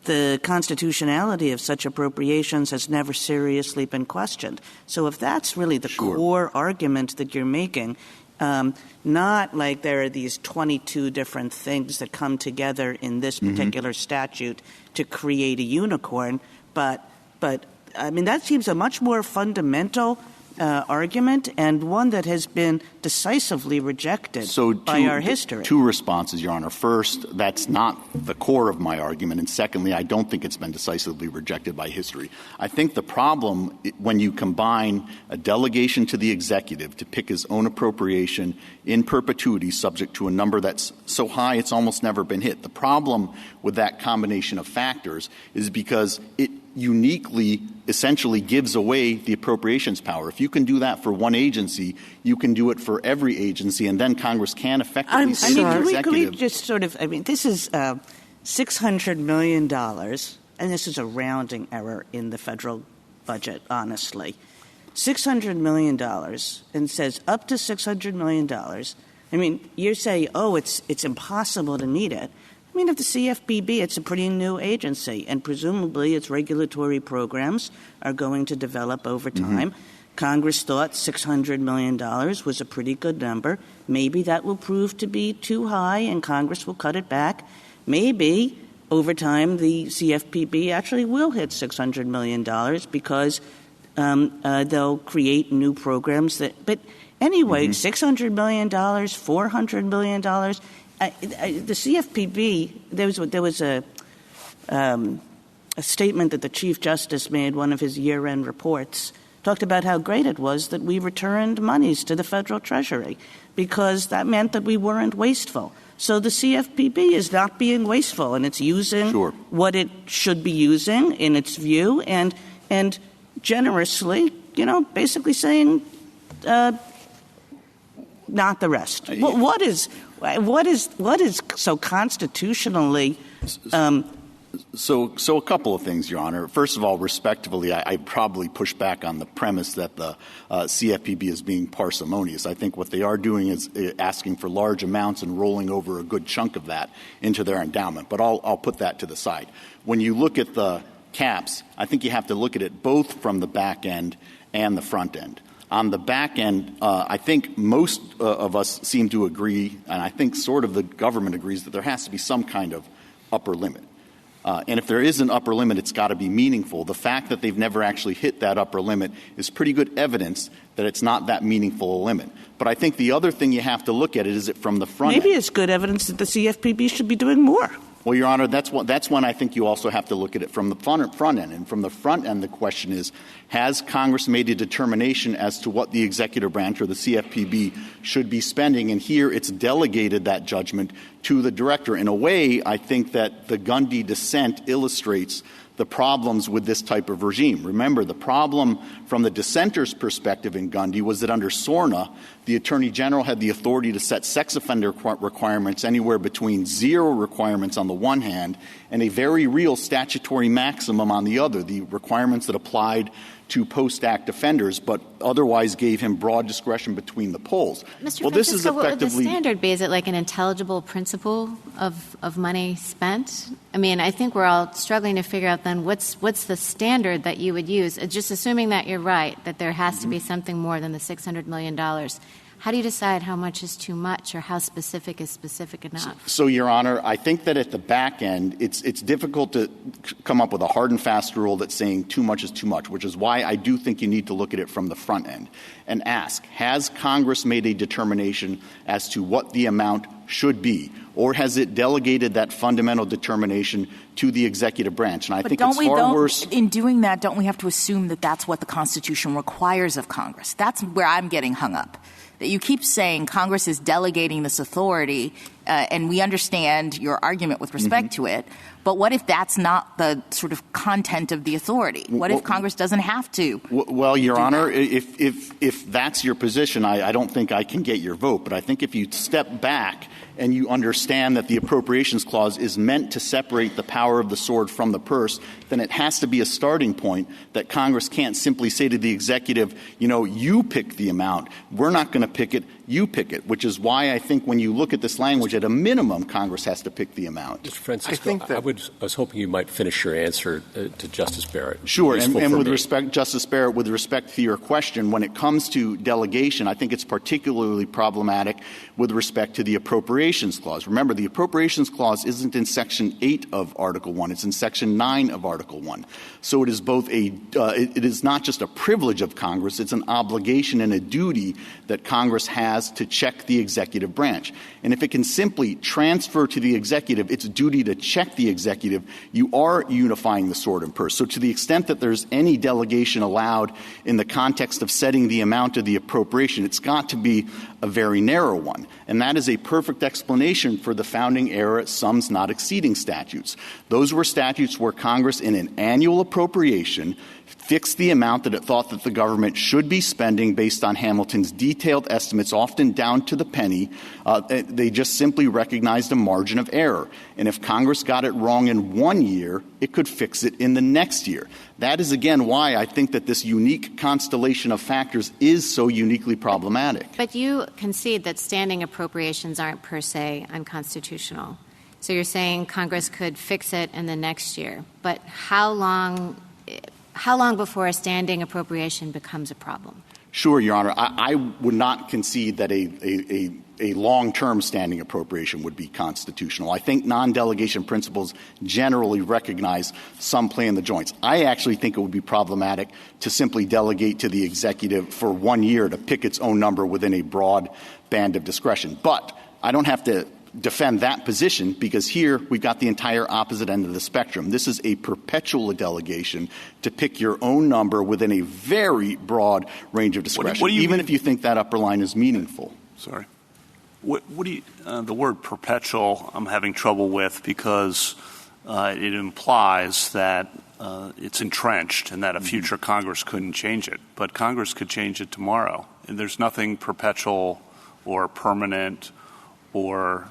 the constitutionality of such appropriations has never seriously been questioned. So if that's really the core argument that you're making, not like there are these 22 different things that come together in this particular statute to create a unicorn, but that seems a much more fundamental argument and one that has been decisively rejected by our history. Two responses, Your Honor. First, that's not the core of my argument. And secondly, I don't think it's been decisively rejected by history. I think the problem when you combine a delegation to the executive to pick his own appropriation in perpetuity subject to a number that's so high it's almost never been hit. The problem with that combination of factors is because it uniquely essentially gives away the appropriations power. If you can do that for one agency, you can do it for every agency, and then Congress can effectively say to the executive. Can we just this is $600 million, and this is a rounding error in the federal budget, honestly. $600 million, and says up to $600 million. You say, it's impossible to meet it. I mean, if the CFPB, it's a pretty new agency, and presumably its regulatory programs are going to develop over time. Congress thought $600 million was a pretty good number. Maybe that will prove to be too high, and Congress will cut it back. Maybe over time the CFPB actually will hit $600 million because they'll create new programs. But anyway, $600 million, $400 million. The CFPB, there was a statement that the Chief Justice made, one of his year-end reports, talked about how great it was that we returned monies to the federal treasury because that meant that we weren't wasteful. So the CFPB is not being wasteful, and it's using what it should be using in its view and generously, basically saying not the rest. What is so constitutionally So a couple of things, Your Honor. First of all, respectively, I probably push back on the premise that the CFPB is being parsimonious. I think what they are doing is asking for large amounts and rolling over a good chunk of that into their endowment. But I'll put that to the side. When you look at the caps, I think you have to look at it both from the back end and the front end. On the back end, I think most of us seem to agree, and I think sort of the government agrees, that there has to be some kind of upper limit. And if there is an upper limit, it's got to be meaningful. The fact that they've never actually hit that upper limit is pretty good evidence that it's not that meaningful a limit. But I think the other thing you have to look at is it from the front Maybe end. It's good evidence that the CFPB should be doing more. Well, Your Honor, that's when I think you also have to look at it from the front end. And from the front end, the question is, has Congress made a determination as to what the executive branch or the CFPB should be spending? And here it's delegated that judgment to the director. In a way, I think that the Gundy dissent illustrates the problems with this type of regime. Remember, the problem from the dissenter's perspective in Gundy was that under SORNA, the Attorney General had the authority to set sex offender requirements anywhere between 0 requirements on the one hand and a very real statutory maximum on the other, the requirements that applied to post-act offenders, but otherwise gave him broad discretion between the polls. Mr. Well, Francisco, this is what would the effectively standard be? Is it like an intelligible principle of money spent? I mean, I think we're all struggling to figure out then what's the standard that you would use, just assuming that you're right, that there has to be something more than the $600 million. How do you decide how much is too much or how specific is specific enough? So, Your Honor, I think that at the back end, it's difficult to come up with a hard and fast rule that's saying too much is too much, which is why I do think you need to look at it from the front end and ask, has Congress made a determination as to what the amount should be, or has it delegated that fundamental determination to the executive branch? And I think it's far worse. In doing that, don't we have to assume that that's what the Constitution requires of Congress? That's where I'm getting hung up. That you keep saying Congress is delegating this authority, and we understand your argument with respect to it, but what if that's not the sort of content of the authority? What if Congress doesn't have to? Well, Your Honor, if that's your position, I don't think I can get your vote. But I think if you step back and you understand that the Appropriations Clause is meant to separate the power of the sword from the purse, then it has to be a starting point that Congress can't simply say to the executive, you pick the amount. We're not going to pick it. You pick it, which is why I think when you look at this language, at a minimum, Congress has to pick the amount. Mr. Francisco, I was hoping you might finish your answer to Justice Barrett. Sure, and with respect, Justice Barrett, with respect to your question, when it comes to delegation, I think it's particularly problematic with respect to the Appropriations Clause. Remember, the Appropriations Clause isn't in Section 8 of Article 1. It's in Section 9 of Article 1. So it is both it is not just a privilege of Congress, it's an obligation and a duty that Congress has to check the executive branch. And if it can simply transfer to the executive its duty to check the executive, you are unifying the sword and purse. So to the extent that there's any delegation allowed in the context of setting the amount of the appropriation, it's got to be a very narrow one. And that is a perfect explanation for the founding era sums not exceeding statutes. Those were statutes where Congress, in an annual appropriation, fixed the amount that it thought that the government should be spending based on Hamilton's detailed estimates, often down to the penny. They just simply recognized a margin of error. And if Congress got it wrong in one year, it could fix it in the next year. That is, again, why I think that this unique constellation of factors is so uniquely problematic. But you concede that standing appropriations aren't per se unconstitutional. So you're saying Congress could fix it in the next year. But how long before a standing appropriation becomes a problem? Sure, Your Honor. I would not concede that a long-term standing appropriation would be constitutional. I think non-delegation principles generally recognize some play in the joints. I actually think it would be problematic to simply delegate to the executive for 1 year to pick its own number within a broad band of discretion. But I don't have to defend that position because here we've got the entire opposite end of the spectrum. This is a perpetual delegation to pick your own number within a very broad range of discretion, what do you even mean? if you think that upper line is meaningful. Sorry. What do you the word perpetual I'm having trouble with because it implies that it's entrenched and that a future Congress couldn't change it. But Congress could change it tomorrow. And there's nothing perpetual or permanent or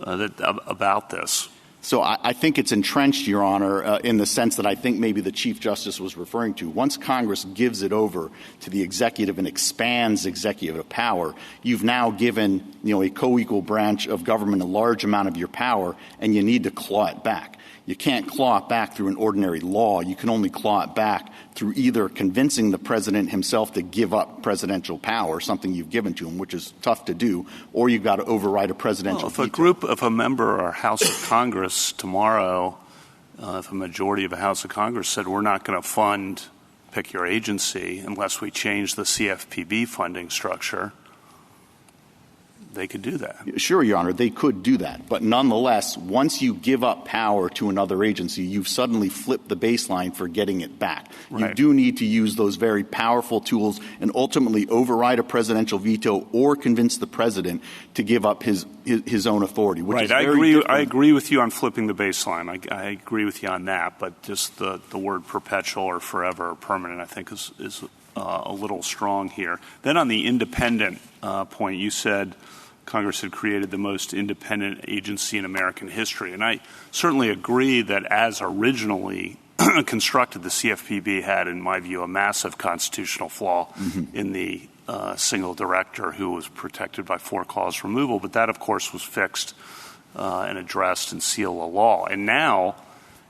about this. So I think it's entrenched, Your Honor, in the sense that I think maybe the Chief Justice was referring to. Once Congress gives it over to the executive and expands executive power, you've now given, a co-equal branch of government a large amount of your power, and you need to claw it back. You can't claw it back through an ordinary law. You can only claw it back through either convincing the president himself to give up presidential power, something you've given to him, which is tough to do, or you've got to override a presidential veto. If a member or House of Congress tomorrow, if a majority of a House of Congress said we're not going to fund pick your agency unless we change the CFPB funding structure, they could do that. Sure, Your Honor, they could do that. But nonetheless, once you give up power to another agency, you've suddenly flipped the baseline for getting it back. Right. You do need to use those very powerful tools and ultimately override a presidential veto or convince the president to give up his own authority. Which right. Is very different. I agree with you on flipping the baseline. I agree with you on that. But just the word perpetual or forever or permanent, I think, is a little strong here. Then on the independent point, you said Congress had created the most independent agency in American history. And I certainly agree that as originally constructed, the CFPB had, in my view, a massive constitutional flaw in the single director who was protected by four-clause removal. But that, of course, was fixed and addressed in seal of law. And now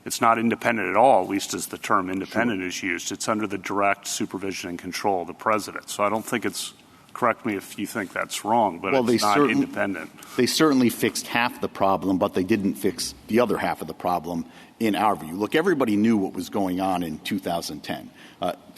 it's not independent at all, at least as the term independent is used. It's under the direct supervision and control of the president. So I don't think it's – correct me if you think that's wrong, but it's not independent. They certainly fixed half the problem, but they didn't fix the other half of the problem in our view. Look, everybody knew what was going on in 2010.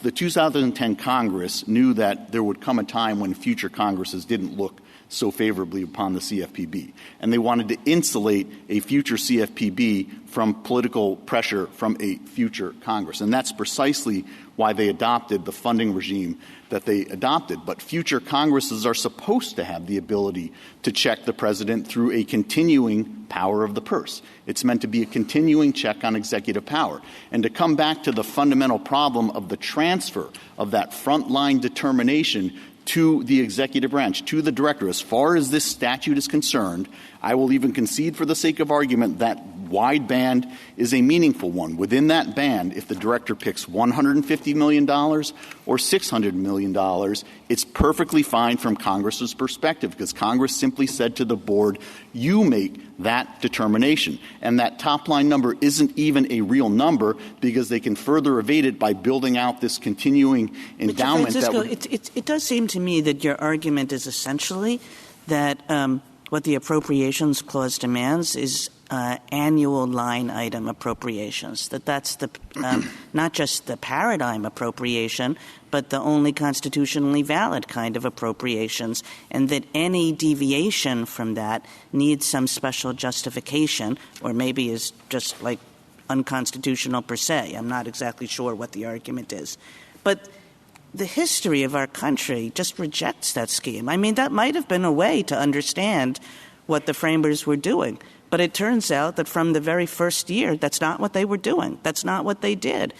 The 2010 Congress knew that there would come a time when future Congresses didn't look so favorably upon the CFPB. And they wanted to insulate a future CFPB from political pressure from a future Congress. And that's precisely why they adopted the funding regime that they adopted. But future Congresses are supposed to have the ability to check the president through a continuing power of the purse. It's meant to be a continuing check on executive power. And to come back to the fundamental problem of the transfer of that frontline determination to the executive branch, to the director. As far as this statute is concerned, I will even concede for the sake of argument that wide band is a meaningful one. Within that band, if the director picks $150 million or $600 million, it's perfectly fine from Congress's perspective because Congress simply said to the board, you make that determination. And that top-line number isn't even a real number because they can further evade it by building out this continuing endowment. It does seem to me that your argument is essentially that what the Appropriations Clause demands is annual line item appropriations, that's the not just the paradigm appropriation, but the only constitutionally valid kind of appropriations, and that any deviation from that needs some special justification or maybe is just like unconstitutional per se. I'm not exactly sure what the argument is. But the history of our country just rejects that scheme. I mean, that might have been a way to understand what the framers were doing. But it turns out that from the very first year, that's not what they were doing. That's not what they did.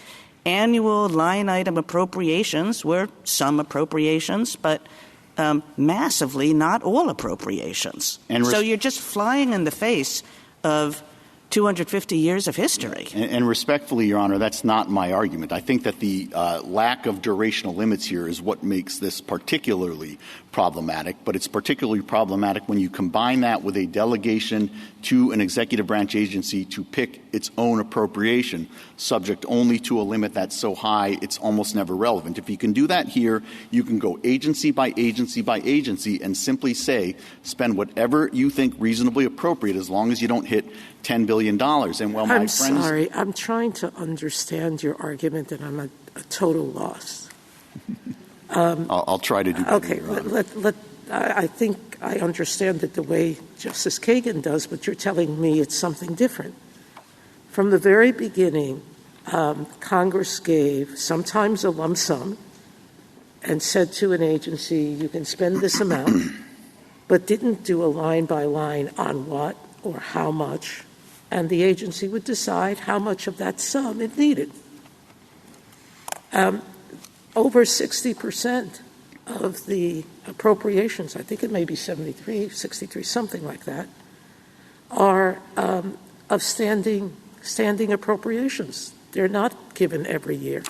Annual line item appropriations were some appropriations, but massively not all appropriations. So you're just flying in the face of 250 years of history. And respectfully, Your Honor, that's not my argument. I think that the lack of durational limits here is what makes this particularly problematic, but it's particularly problematic when you combine that with a delegation to an executive branch agency to pick its own appropriation, subject only to a limit that's so high it's almost never relevant. If you can do that here, you can go agency by agency by agency and simply say, spend whatever you think reasonably appropriate as long as you don't hit $10 billion. And while I'm sorry, I'm trying to understand your argument and I'm a total loss. I'll try to do that. Okay, I think I understand it the way Justice Kagan does, but you're telling me it's something different. From the very beginning, Congress gave sometimes a lump sum and said to an agency, you can spend this amount, but didn't do a line by line on what or how much, and the agency would decide how much of that sum it needed. Over 60% of the appropriations, I think it may be 63, something like that, are of standing appropriations. They're not given every year.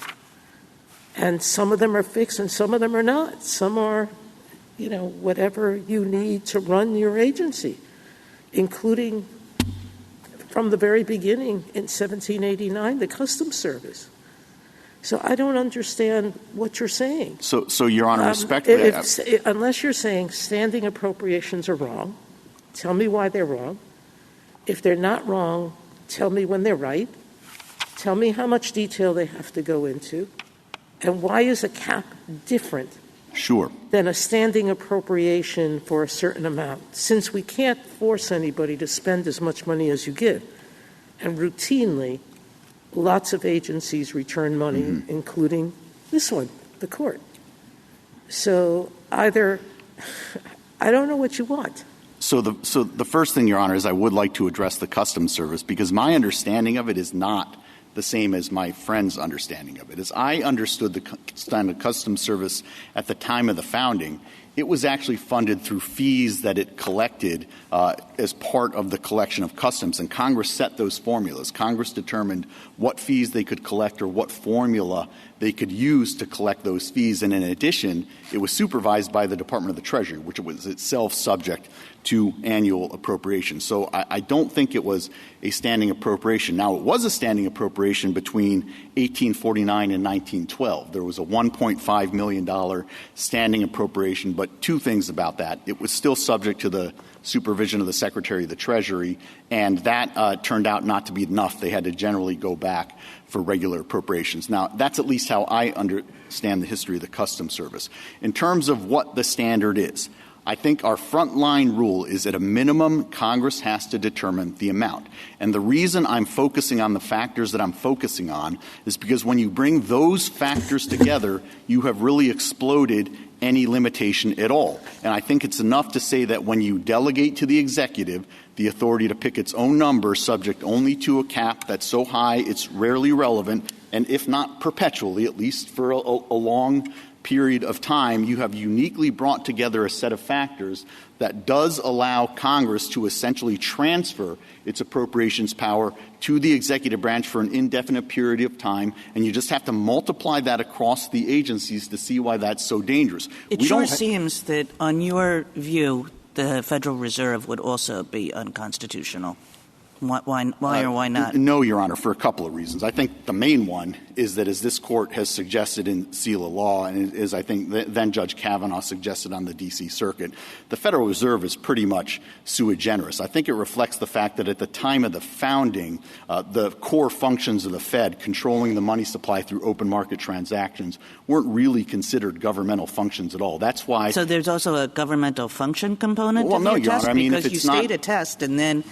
And some of them are fixed and some of them are not. Some are, whatever you need to run your agency, including from the very beginning in 1789, the Customs Service. So I don't understand what you're saying. So Your Honor, respectfully, unless you're saying standing appropriations are wrong, tell me why they're wrong. If they're not wrong, tell me when they're right. Tell me how much detail they have to go into. And why is a cap different than a standing appropriation for a certain amount? Since we can't force anybody to spend as much money as you give, and routinely lots of agencies return money, including this one, the court. So either I don't know what you want. So the first thing, Your Honor, is I would like to address the Customs Service, because my understanding of it is not the same as my friend's understanding of it. As I understood the Customs Service at the time of the founding, it was actually funded through fees that it collected as part of the collection of customs, and Congress set those formulas. Congress determined what fees they could collect or what formula they could use to collect those fees, and in addition, it was supervised by the Department of the Treasury, which was itself subject to annual appropriation. So I don't think it was a standing appropriation. Now, it was a standing appropriation between 1849 and 1912. There was a $1.5 million standing appropriation, but two things about that. It was still subject to the supervision of the Secretary of the Treasury, and that turned out not to be enough. They had to generally go back for regular appropriations. Now, that's at least how I understand the history of the Customs Service. In terms of what the standard is, I think our frontline rule is at a minimum Congress has to determine the amount. And the reason I'm focusing on the factors that I'm focusing on is because when you bring those factors together, you have really exploded any limitation at all. And I think it's enough to say that when you delegate to the executive the authority to pick its own number subject only to a cap that's so high it's rarely relevant, and if not perpetually, at least for a long period of time, you have uniquely brought together a set of factors that does allow Congress to essentially transfer its appropriations power to the executive branch for an indefinite period of time, and you just have to multiply that across the agencies to see why that's so dangerous. It seems that, on your view, the Federal Reserve would also be unconstitutional. Why or why not? No, Your Honor, for a couple of reasons. I think the main one is that, as this Court has suggested in Seal of Law, and as I think then Judge Kavanaugh suggested on the D.C. Circuit, the Federal Reserve is pretty much sui generis. I think it reflects the fact that at the time of the founding, the core functions of the Fed, controlling the money supply through open market transactions, weren't really considered governmental functions at all. That's why. So there's also a governmental function component of your test? Honor, I mean, because you state a test and then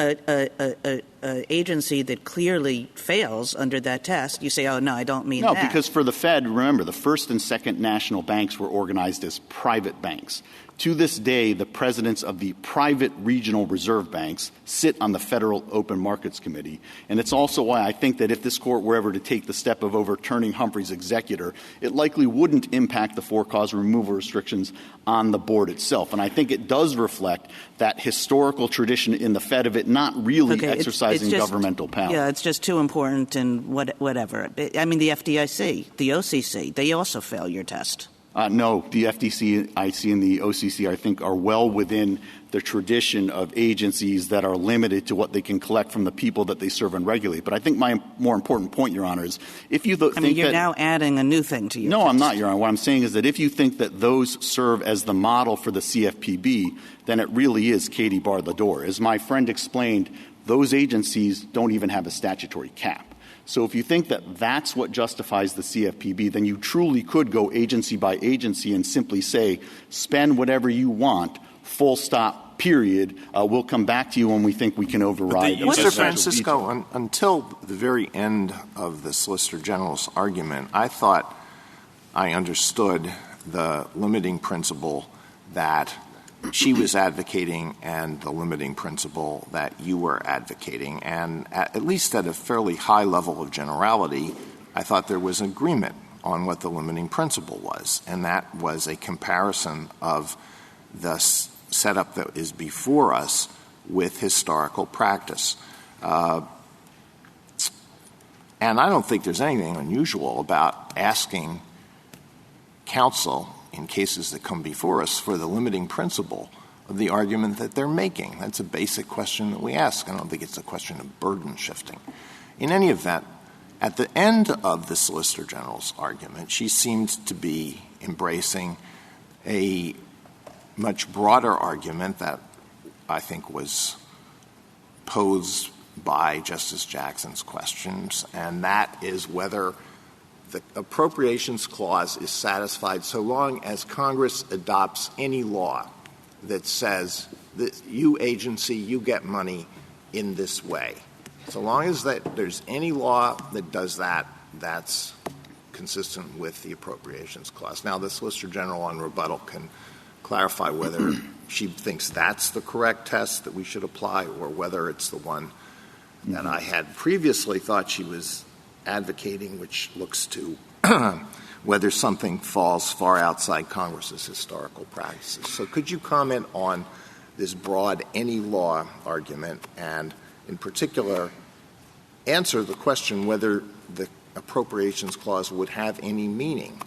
a agency that clearly fails under that test, you say, oh, no, I don't mean that. No, because for the Fed, remember, the first and second national banks were organized as private banks. To this day, the presidents of the private regional reserve banks sit on the Federal Open Markets Committee. And it's also why I think that if this Court were ever to take the step of overturning Humphrey's executor, it likely wouldn't impact the for-cause removal restrictions on the board itself. And I think it does reflect that historical tradition in the Fed of it not really exercising exercising governmental power. Yeah, it's just too important and whatever. I mean, the FDIC, the OCC, they also fail your test. No, the FDIC and the OCC, I think, are well within the tradition of agencies that are limited to what they can collect from the people that they serve and regulate. But I think my more important point, Your Honor, is if you think you're now adding a new thing to your No, test. I'm not, Your Honor. What I'm saying is that if you think that those serve as the model for the CFPB, then it really is Katie bar the door. As my friend explained, those agencies don't even have a statutory cap. So if you think that that's what justifies the CFPB, then you truly could go agency by agency and simply say, spend whatever you want, full stop, period. We'll come back to you when we think we can override. Mr. Francisco, until the very end of the Solicitor General's argument, I thought I understood the limiting principle that she was advocating and the limiting principle that you were advocating. And at least at a fairly high level of generality, I thought there was agreement on what the limiting principle was. And that was a comparison of the setup that is before us with historical practice. And I don't think there's anything unusual about asking counsel in cases that come before us for the limiting principle of the argument that they're making. That's a basic question that we ask. I don't think it's a question of burden shifting. In any event, at the end of the Solicitor General's argument, she seemed to be embracing a much broader argument that I think was posed by Justice Jackson's questions, and that is whether the Appropriations Clause is satisfied so long as Congress adopts any law that says that you agency, you get money in this way. So long as there's any law that does that, that's consistent with the Appropriations Clause. Now, the Solicitor General on rebuttal can clarify whether she thinks that's the correct test that we should apply or whether it's the one that I had previously thought she was advocating, which looks to whether something falls far outside Congress's historical practices. So could you comment on this broad any law argument and, in particular, answer the question whether the Appropriations Clause would have any meaning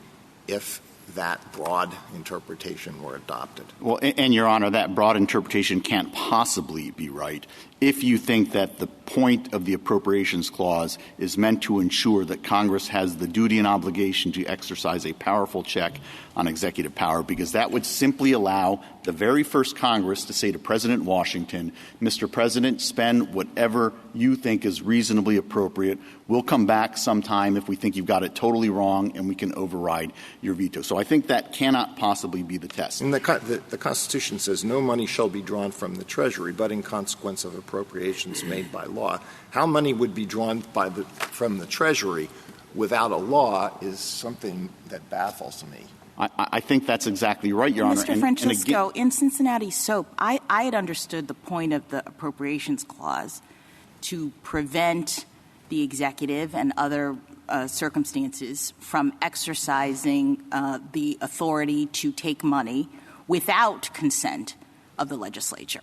if that broad interpretation were adopted? Well, and, Your Honor, that broad interpretation can't possibly be right if you think that the point of the Appropriations Clause is meant to ensure that Congress has the duty and obligation to exercise a powerful check on executive power, because that would simply allow the very first Congress to say to President Washington, Mr. President, spend whatever you think is reasonably appropriate. We'll come back sometime if we think you've got it totally wrong and we can override your veto. So I think that cannot possibly be the test. And the Constitution says no money shall be drawn from the Treasury, but in consequence of appropriations made by law. How money would be drawn from the Treasury without a law is something that baffles me. I think that's exactly right, Your Honor. Mr. Francisco, in Cincinnati Soap, I had understood the point of the Appropriations Clause to prevent the executive and other circumstances from exercising the authority to take money without consent of the legislature.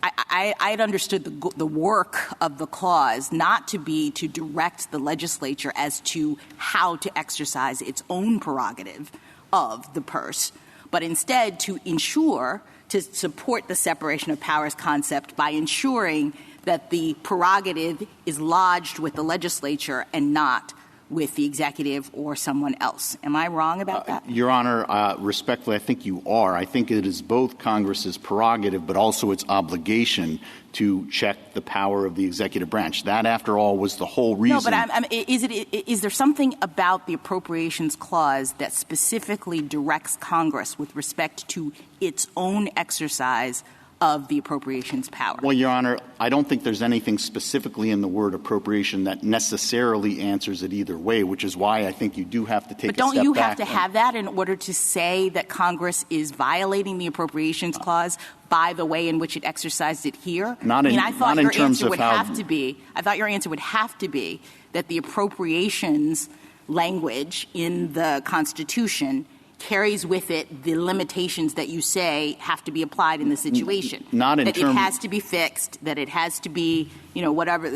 I had understood the work of the clause not to be to direct the legislature as to how to exercise its own prerogative of the purse, but instead to ensure, to support the separation of powers concept by ensuring that the prerogative is lodged with the legislature and not with the executive or someone else. Am I wrong about that? Your Honor, respectfully, I think you are. I think it is both Congress's prerogative but also its obligation to check the power of the executive branch. That, after all, was the whole reason. No, but is there something about the Appropriations Clause that specifically directs Congress with respect to its own exercise of the appropriations power? Well, Your Honor, I don't think there's anything specifically in the word appropriation that necessarily answers it either way, which is why I think you do have to take a step back. But don't you have to have that in order to say that Congress is violating the Appropriations Clause by the way in which it exercised it here? I thought your answer would have to be that the appropriations language in the Constitution carries with it the limitations that you say have to be applied in the situation. Not in that it has to be fixed, that it has to be, whatever,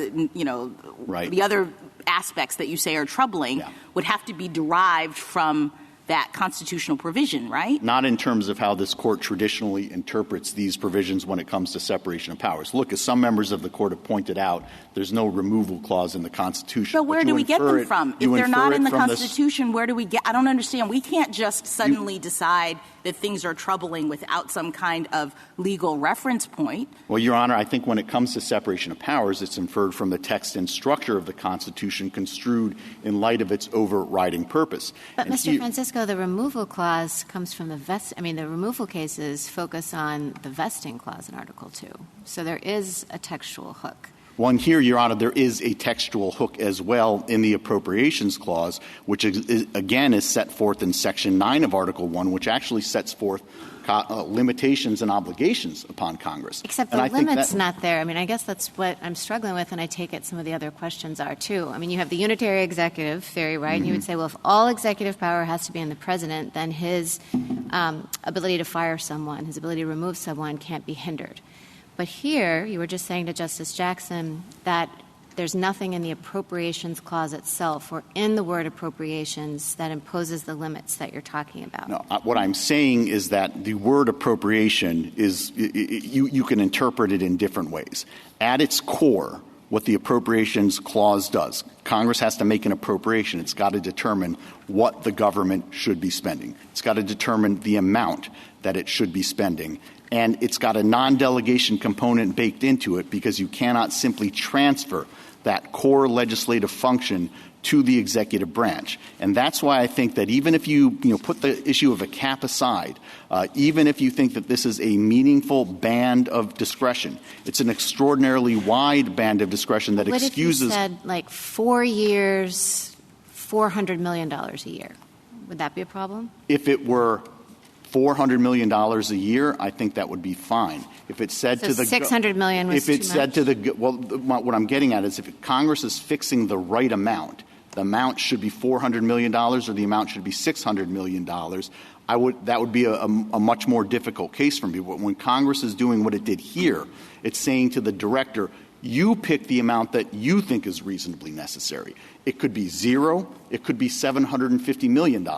right. The other aspects that you say are troubling would have to be derived from that constitutional provision, right? Not in terms of how this court traditionally interprets these provisions when it comes to separation of powers. Look, as some members of the court have pointed out, there's no removal clause in the Constitution. So where do we get them from? If they're not in the Constitution, where do we get – I don't understand. We can't just suddenly decide that things are troubling without some kind of legal reference point. Well, Your Honor, I think when it comes to separation of powers, it's inferred from the text and structure of the Constitution construed in light of its overriding purpose. But, Mr. Francisco, the removal clause comes from the removal cases focus on the vesting clause in Article 2. So there is a textual hook. Well, and here, Your Honor, there is a textual hook as well in the Appropriations Clause, which again is set forth in Section 9 of Article 1, which actually sets forth limitations and obligations upon Congress. Except the limit's not there. I guess that's what I'm struggling with, and I take it some of the other questions are, too. You have the unitary executive theory, right? And you would say, well, if all executive power has to be in the president, then his ability to fire someone, his ability to remove someone can't be hindered. But here, you were just saying to Justice Jackson that there's nothing in the Appropriations Clause itself or in the word appropriations that imposes the limits that you're talking about. No, what I'm saying is that the word appropriation is you can interpret it in different ways. At its core, what the Appropriations Clause does, Congress has to make an appropriation. It's got to determine what the government should be spending. It's got to determine the amount that it should be spending. And it's got a non-delegation component baked into it because you cannot simply transfer that core legislative function to the executive branch. And that's why I think that even if you put the issue of a cap aside, even if you think that this is a meaningful band of discretion, it's an extraordinarily wide band of discretion that excuses. What if you said, 4 years, $400 million a year? Would that be a problem? If it were $400 million a year, I think that would be fine. If it said to the $600 million was if it said to the what I'm getting at is if Congress is fixing the right amount, the amount should be $400 million or the amount should be $600 million. That would be a much more difficult case for me. But when Congress is doing what it did here, it's saying to the director, you pick the amount that you think is reasonably necessary. It could be zero. It could be $750 million.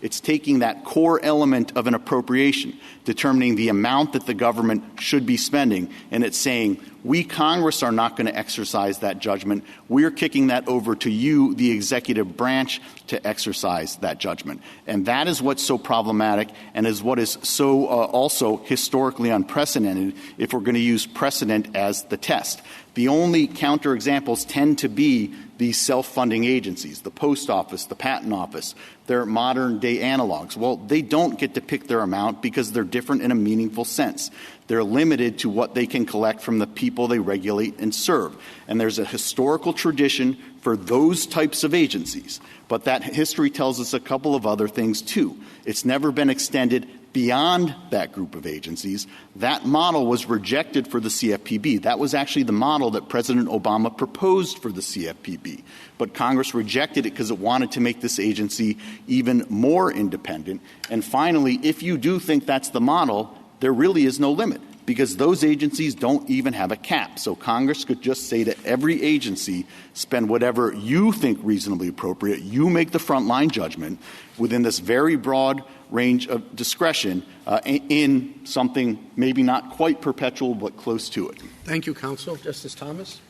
It's taking that core element of an appropriation, determining the amount that the government should be spending, and it's saying, we, Congress, are not going to exercise that judgment. We're kicking that over to you, the executive branch, to exercise that judgment. And that is what's so problematic and is what is so also historically unprecedented if we're going to use precedent as the test. The only counterexamples tend to be these self-funding agencies, the Post Office, the Patent Office, their modern-day analogs. Well, they don't get to pick their amount because they're different in a meaningful sense. They're limited to what they can collect from the people they regulate and serve. And there's a historical tradition for those types of agencies. But that history tells us a couple of other things, too. It's never been extended beyond that group of agencies. That model was rejected for the CFPB. That was actually the model that President Obama proposed for the CFPB. But Congress rejected it because it wanted to make this agency even more independent. And finally, if you do think that's the model, there really is no limit because those agencies don't even have a cap. So Congress could just say to every agency, spend whatever you think reasonably appropriate. You make the frontline judgment within this very broad range of discretion in something maybe not quite perpetual but close to it. Thank you, counsel. Justice Thomas?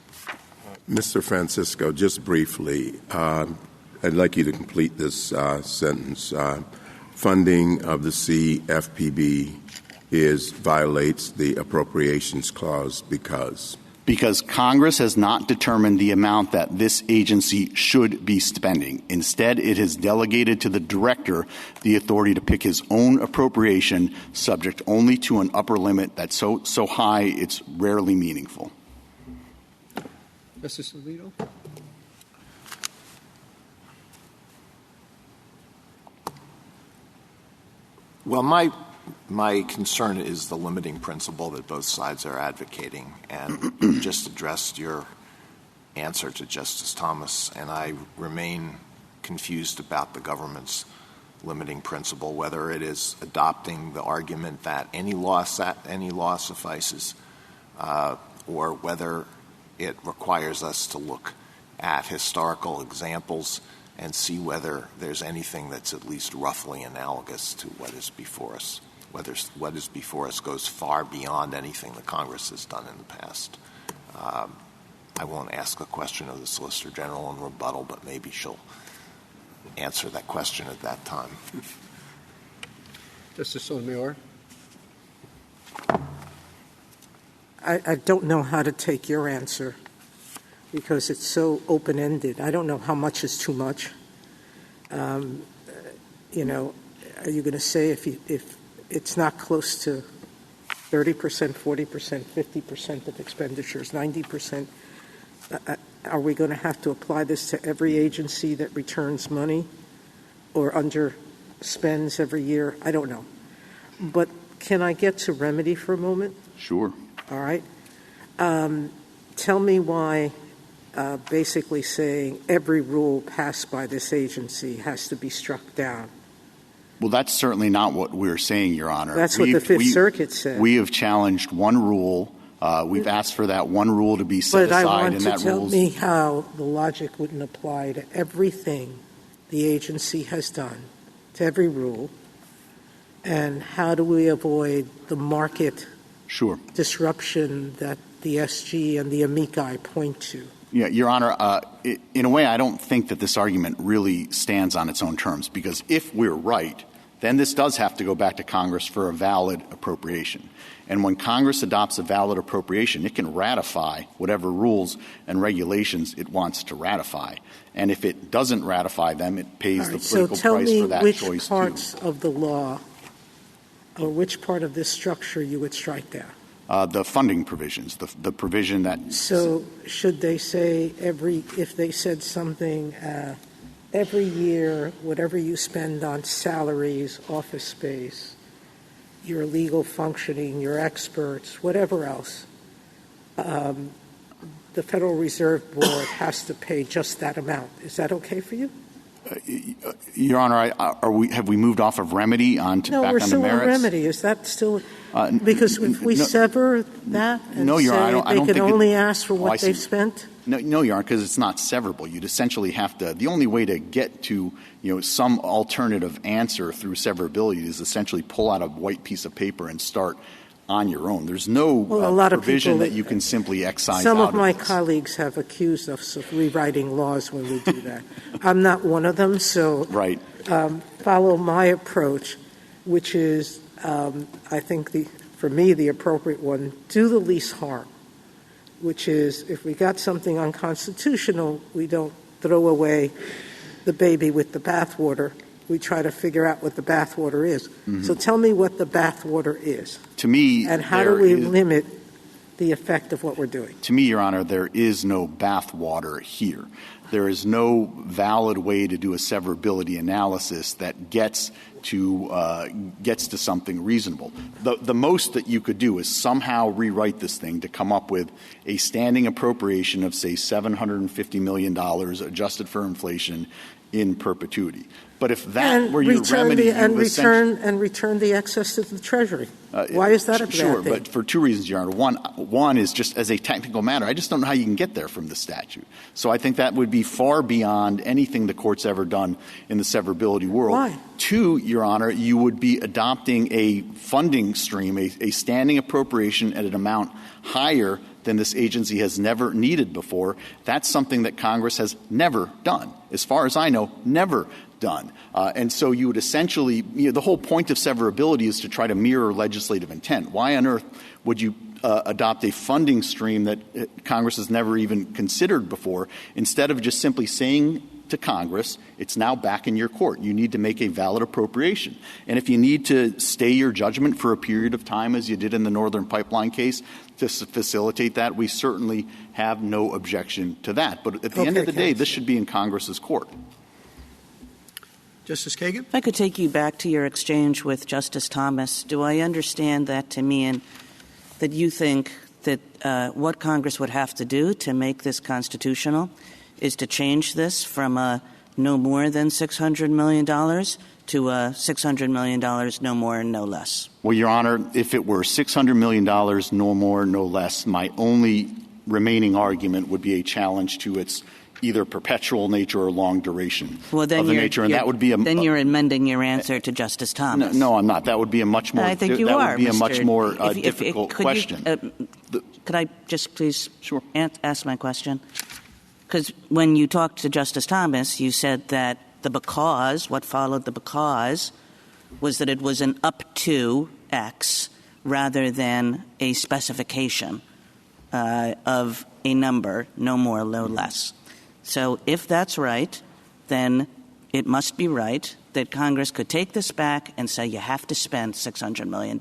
Mr. Francisco, just briefly, I'd like you to complete this sentence. Funding of the CFPB violates the Appropriations Clause because Congress has not determined the amount that this agency should be spending. Instead, it has delegated to the director the authority to pick his own appropriation, subject only to an upper limit that's so high it's rarely meaningful. Justice Alito? Well, my concern is the limiting principle that both sides are advocating, and you just addressed your answer to Justice Thomas, and I remain confused about the government's limiting principle, whether it is adopting the argument that any law suffices, or whether it requires us to look at historical examples and see whether there's anything that's at least roughly analogous to what is before us, whether what is before us goes far beyond anything the Congress has done in the past. I won't ask a question of the Solicitor General in rebuttal, but maybe she'll answer that question at that time. Justice Sotomayor. I don't know how to take your answer because it's so open-ended. I don't know how much is too much. Are you going to say if it's not close to 30%, 40%, 50% of expenditures, 90%, are we going to have to apply this to every agency that returns money or underspends every year? I don't know. But can I get to remedy for a moment? Sure. All right. Tell me why basically saying every rule passed by this agency has to be struck down. Well, that's certainly not what we're saying, Your Honor. That's what the Fifth Circuit said. We have challenged one rule. We've asked for that one rule to be set aside. But I want to tell me how the logic wouldn't apply to everything the agency has done, to every rule, and how do we avoid the market disruption that the SG and the amici point to? Yeah, Your Honor, in a way, I don't think that this argument really stands on its own terms, because if we're right, then this does have to go back to Congress for a valid appropriation. And when Congress adopts a valid appropriation, it can ratify whatever rules and regulations it wants to ratify. And if it doesn't ratify them, it pays the political price for that choice, too. So tell me which parts of the law or which part of this structure you would strike down. The funding provisions, the provision that... So should they say if they said something, every year, whatever you spend on salaries, office space, your legal functioning, your experts, whatever else, the Federal Reserve Board has to pay just that amount. Is that okay for you? Your Honor, have we moved off of remedy back on the merits? No, we're still on remedy. Is that still because if we sever that and no, Your Honor, say they can only ask for what they've spent? No, Your Honor, because it's not severable. You'd essentially have to – the only way to get to, some alternative answer through severability is essentially pull out a white piece of paper and start on your own. There's no provision that you can simply excise out. Some of my colleagues have accused us of rewriting laws when we do that. I'm not one of them, so follow my approach, which is, I think, for me, the appropriate one, do the least harm, which is if we got something unconstitutional, we don't throw away the baby with the bathwater. We try to figure out what the bathwater is. Mm-hmm. So tell me what the bathwater is. To me, and how do we limit the effect of what we're doing? To me, Your Honor, there is no bathwater here. There is no valid way to do a severability analysis that gets to something reasonable. The most that you could do is somehow rewrite this thing to come up with a standing appropriation of, say, $750 million adjusted for inflation in perpetuity. But if that were your remedy, return the excess to the Treasury. Why is that a bad thing? Sure, but for two reasons, Your Honor. One is just as a technical matter. I just don't know how you can get there from the statute. So I think that would be far beyond anything the Court's ever done in the severability world. Why? Two, Your Honor, you would be adopting a funding stream, a standing appropriation at an amount higher than this agency has never needed before. That's something that Congress has never done. As far as I know, never done. And so you would essentially the whole point of severability is to try to mirror legislative intent. Why on earth would you adopt a funding stream that Congress has never even considered before instead of just simply saying to Congress, it's now back in your court. You need to make a valid appropriation. And if you need to stay your judgment for a period of time, as you did in the Northern Pipeline case, to facilitate that, we certainly have no objection to that. But at the end of the day, this should be in Congress's court. Justice Kagan? If I could take you back to your exchange with Justice Thomas, do I understand that to mean that you think that what Congress would have to do to make this constitutional is to change this from no more than $600 million to $600 million, no more and no less? Well, Your Honor, if it were $600 million, no more, no less, my only remaining argument would be a challenge to its either perpetual nature or long duration of the nature. And that would be then you're amending your answer to Justice Thomas. No, I'm not. That would be a much more. I think you are. Would be Mr. a much more difficult question. Could I just please sure ask my question? Because when you talked to Justice Thomas, you said that what followed the because was that it was an up to X rather than a specification of a number, no more, no less. So if that's right, then it must be right that Congress could take this back and say you have to spend $600 million,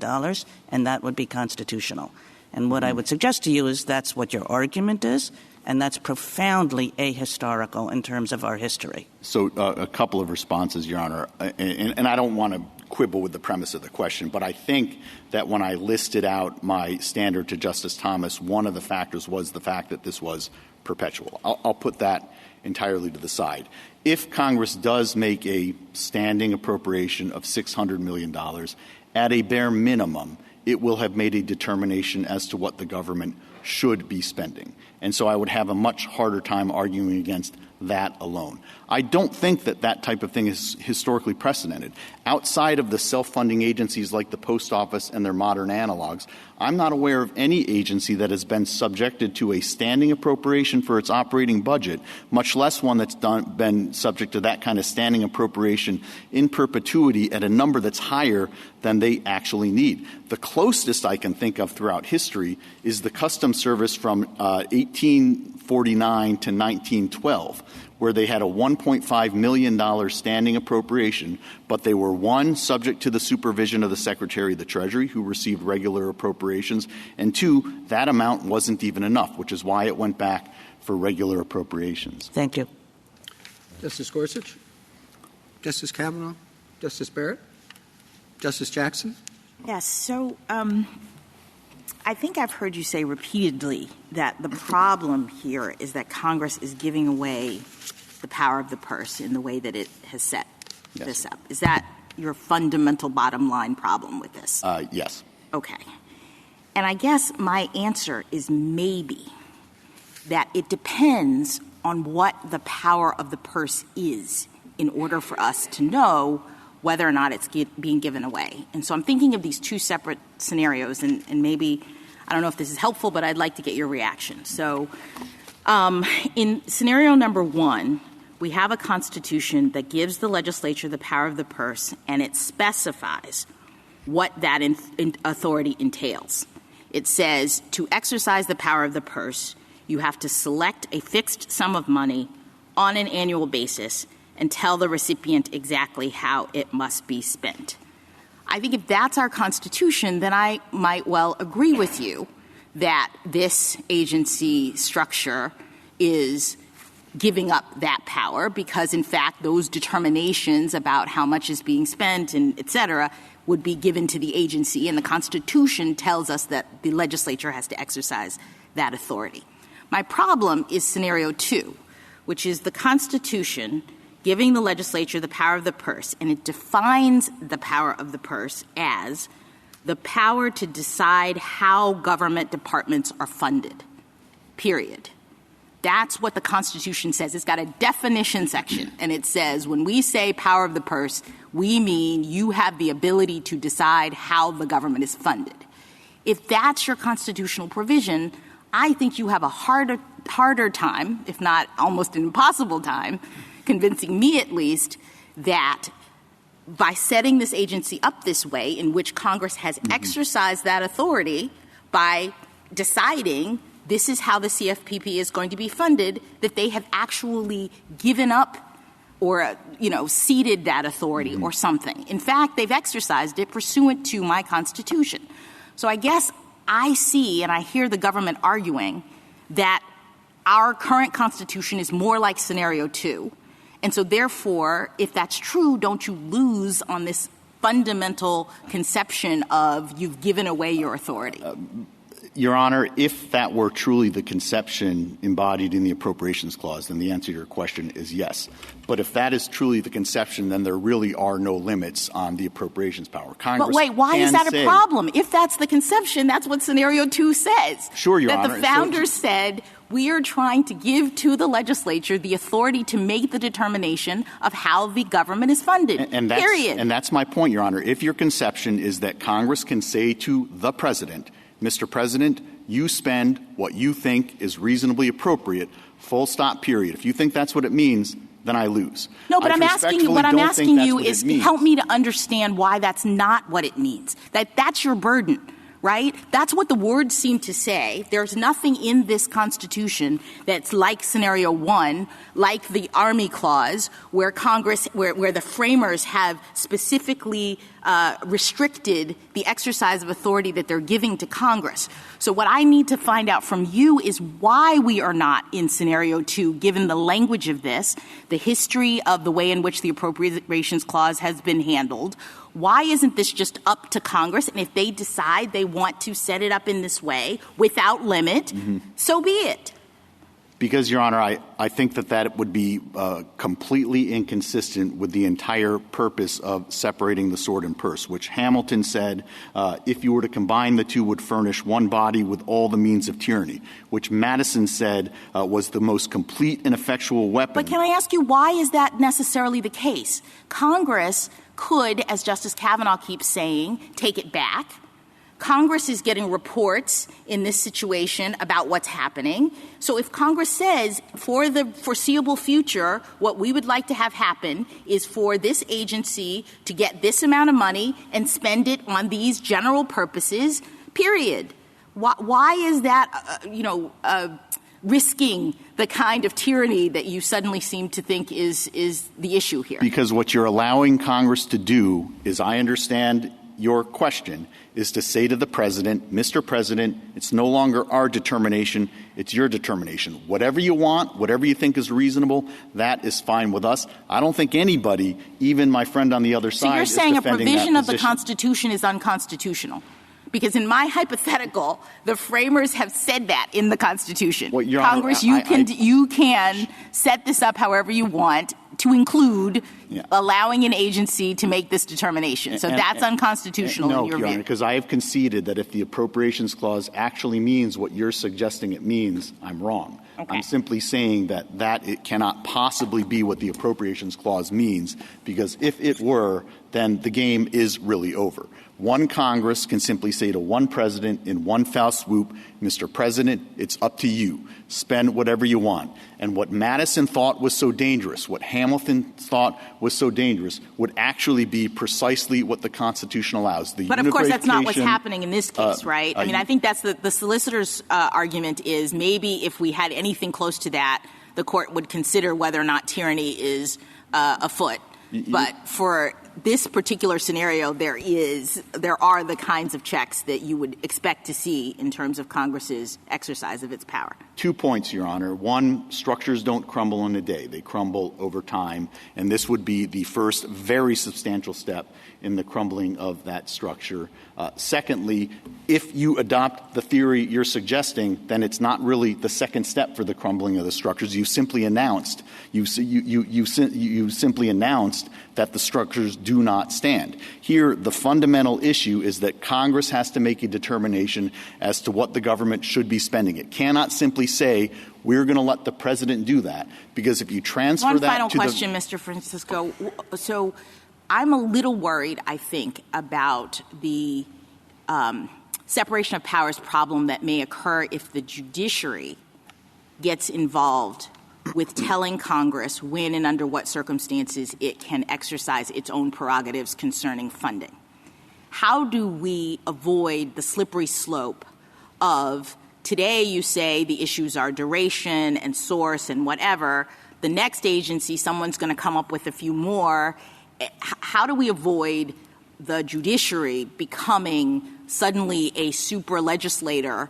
and that would be constitutional. And what I would suggest to you is that's what your argument is, and that's profoundly ahistorical in terms of our history. So a couple of responses, Your Honor, and I don't want to quibble with the premise of the question, but I think that when I listed out my standard to Justice Thomas, one of the factors was the fact that this was perpetual. I'll put that entirely to the side. If Congress does make a standing appropriation of $600 million, at a bare minimum, it will have made a determination as to what the government should be spending. And so I would have a much harder time arguing against that alone. I don't think that that type of thing is historically precedented. Outside of the self-funding agencies like the Post Office and their modern analogs, I'm not aware of any agency that has been subjected to a standing appropriation for its operating budget, much less one that's been subject to that kind of standing appropriation in perpetuity at a number that's higher than they actually need. The closest I can think of throughout history is the Customs Service from 1849 to 1912, where they had a $1.5 million standing appropriation, but they were, one, subject to the supervision of the Secretary of the Treasury, who received regular appropriations, and two, that amount wasn't even enough, which is why it went back for regular appropriations. Thank you. Justice Gorsuch? Justice Kavanaugh? Justice Barrett? Justice Jackson? Yes. So I think I've heard you say repeatedly that the problem here is that Congress is giving away the power of the purse in the way that it has set this up. Is that your fundamental bottom line problem with this? Yes. Okay. And I guess my answer is maybe that it depends on what the power of the purse is in order for us to know whether or not it's being given away. And so I'm thinking of these two separate scenarios, and maybe I don't know if this is helpful, but I'd like to get your reaction. So in scenario number one, we have a Constitution that gives the legislature the power of the purse, and it specifies what that authority entails. It says to exercise the power of the purse, you have to select a fixed sum of money on an annual basis and tell the recipient exactly how it must be spent. I think if that's our Constitution, then I might well agree with you that this agency structure is giving up that power because, in fact, those determinations about how much is being spent and et cetera would be given to the agency, and the Constitution tells us that the legislature has to exercise that authority. My problem is scenario two, which is the Constitution giving the legislature the power of the purse, and it defines the power of the purse as the power to decide how government departments are funded, period. That's what the Constitution says. It's got a definition section, and it says when we say power of the purse, we mean you have the ability to decide how the government is funded. If that's your constitutional provision, I think you have a harder time, if not almost an impossible time, convincing me at least that by setting this agency up this way in which Congress has exercised that authority by deciding this is how the CFPB is going to be funded, that they have actually given up or, ceded that authority or something. In fact, they've exercised it pursuant to my Constitution. So I guess I see and I hear the government arguing that our current Constitution is more like scenario two. And so therefore, if that's true, don't you lose on this fundamental conception of you've given away your authority? Your Honor, if that were truly the conception embodied in the Appropriations Clause, then the answer to your question is yes. But if that is truly the conception, then there really are no limits on the appropriations power. Congress But wait, why is that a problem? If that's the conception, that's what Scenario 2 says. Sure, Your Honor. That the founders said we are trying to give to the legislature the authority to make the determination of how the government is funded, period. And that's my point, Your Honor. If your conception is that Congress can say to the President, Mr. President, you spend what you think is reasonably appropriate, full stop, period. If you think that's what it means, then I lose. No, but I'm asking you is help me to understand why that's not what it means. That's your burden, right? That's what the words seem to say. There's nothing in this Constitution that's like Scenario 1, like the Army Clause, where Congress, where the framers have specifically restricted the exercise of authority that they're giving to Congress. So what I need to find out from you is why we are not in Scenario 2, given the language of this, the history of the way in which the Appropriations Clause has been handled. Why isn't this just up to Congress? And if they decide they want to set it up in this way without limit, so be it. Because, Your Honor, I think that would be completely inconsistent with the entire purpose of separating the sword and purse, which Hamilton said, if you were to combine the two, would furnish one body with all the means of tyranny, which Madison said was the most complete and effectual weapon. But can I ask you, why is that necessarily the case? Congress could, as Justice Kavanaugh keeps saying, take it back. Congress is getting reports in this situation about what's happening. So if Congress says for the foreseeable future, what we would like to have happen is for this agency to get this amount of money and spend it on these general purposes, period. Why is that, risking the kind of tyranny that you suddenly seem to think is the issue here? Because what you're allowing Congress to do is, I understand your question, is to say to the President, Mr. President, it's no longer our determination, it's your determination. Whatever you want, whatever you think is reasonable, that is fine with us. I don't think anybody, even my friend on the other side, is defending that position. So you're saying a provision of the Constitution is unconstitutional? Because in my hypothetical, the framers have said that in the Constitution. Well, Your Congress, Honor, you can set this up however you want to include allowing an agency to make this determination. So that's unconstitutional in your view. No, because I have conceded that if the Appropriations Clause actually means what you're suggesting it means, I'm wrong. Okay. I'm simply saying that it cannot possibly be what the Appropriations Clause means, because if it were, then the game is really over. One Congress can simply say to one president in one foul swoop, Mr. President, it's up to you. Spend whatever you want. And what Madison thought was so dangerous, what Hamilton thought was so dangerous, would actually be precisely what the Constitution allows. But of course, that's not what's happening in this case, right? I mean, I think that's the solicitor's argument is maybe if we had anything close to that, the court would consider whether or not tyranny is afoot. But for this particular scenario, there are the kinds of checks that you would expect to see in terms of Congress's exercise of its power. 2 points, Your Honor. One, structures don't crumble in a day. They crumble over time. And this would be the first very substantial step in the crumbling of that structure. Secondly, if you adopt the theory you're suggesting, then it's not really the second step for the crumbling of the structures. You simply announced that the structures do not stand. Here, the fundamental issue is that Congress has to make a determination as to what the government should be spending. It cannot simply say, we're going to let the president do that, because if you transfer One that final to question, Mr. Francisco. So I'm a little worried, I think, about the separation of powers problem that may occur if the judiciary gets involved with telling Congress when and under what circumstances it can exercise its own prerogatives concerning funding. How do we avoid the slippery slope of today you say the issues are duration and source and whatever, the next agency, someone's going to come up with a few more. How do we avoid the judiciary becoming suddenly a super legislator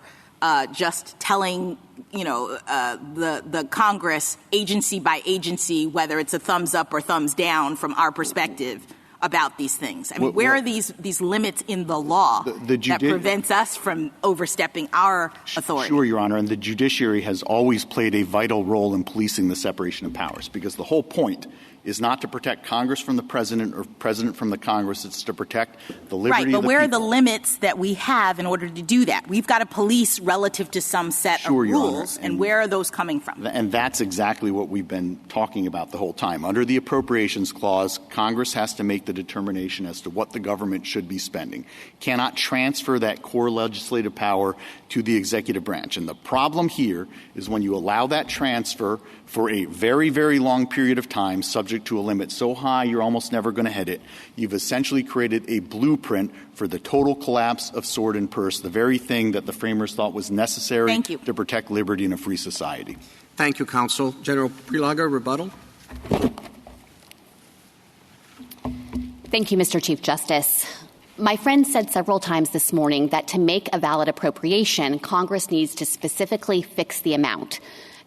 just telling, the Congress agency by agency, whether it's a thumbs up or thumbs down from our perspective, about these things? I mean, where are these limits in the law that prevents us from overstepping our authority? Sure, Your Honor, and the judiciary has always played a vital role in policing the separation of powers, because the whole point is not to protect Congress from the president or president from the Congress. It's to protect the liberty of the people. Right, but where are the limits that we have in order to do that? We've got to police relative to some set of rules, and where are those coming from? And that's exactly what we've been talking about the whole time. Under the Appropriations Clause, Congress has to make the determination as to what the government should be spending. Cannot transfer that core legislative power to the executive branch. And the problem here is when you allow that transfer for a very, very long period of time, subject to a limit so high you're almost never going to hit it, you've essentially created a blueprint for the total collapse of sword and purse, the very thing that the framers thought was necessary to protect liberty in a free society. Thank you, counsel. General Prelaga, rebuttal. Thank you, Mr. Chief Justice. My friend said several times this morning that to make a valid appropriation, Congress needs to specifically fix the amount.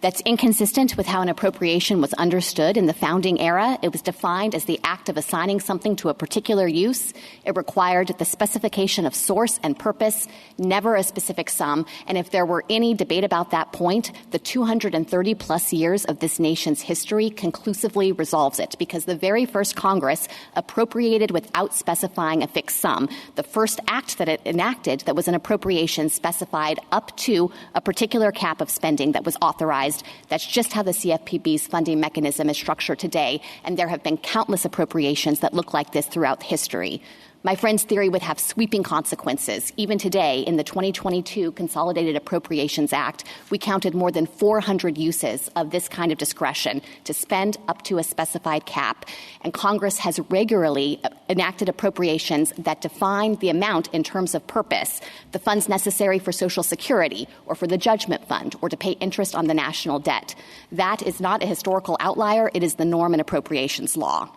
That's inconsistent with how an appropriation was understood in the founding era. It was defined as the act of assigning something to a particular use. It required the specification of source and purpose, never a specific sum. And if there were any debate about that point, the 230-plus years of this nation's history conclusively resolves it, because the very first Congress appropriated without specifying a fixed sum. The first act that it enacted that was an appropriation specified up to a particular cap of spending that was authorized. That's just how the CFPB's funding mechanism is structured today, and there have been countless appropriations that look like this throughout history. My friend's theory would have sweeping consequences. Even today, in the 2022 Consolidated Appropriations Act, we counted more than 400 uses of this kind of discretion to spend up to a specified cap. And Congress has regularly enacted appropriations that define the amount in terms of purpose, the funds necessary for Social Security or for the Judgment Fund or to pay interest on the national debt. That is not a historical outlier. It is the norm in appropriations law.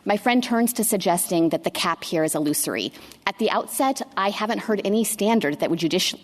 My friend turns to suggesting that the cap here is illusory. At the outset, I haven't heard any standard that would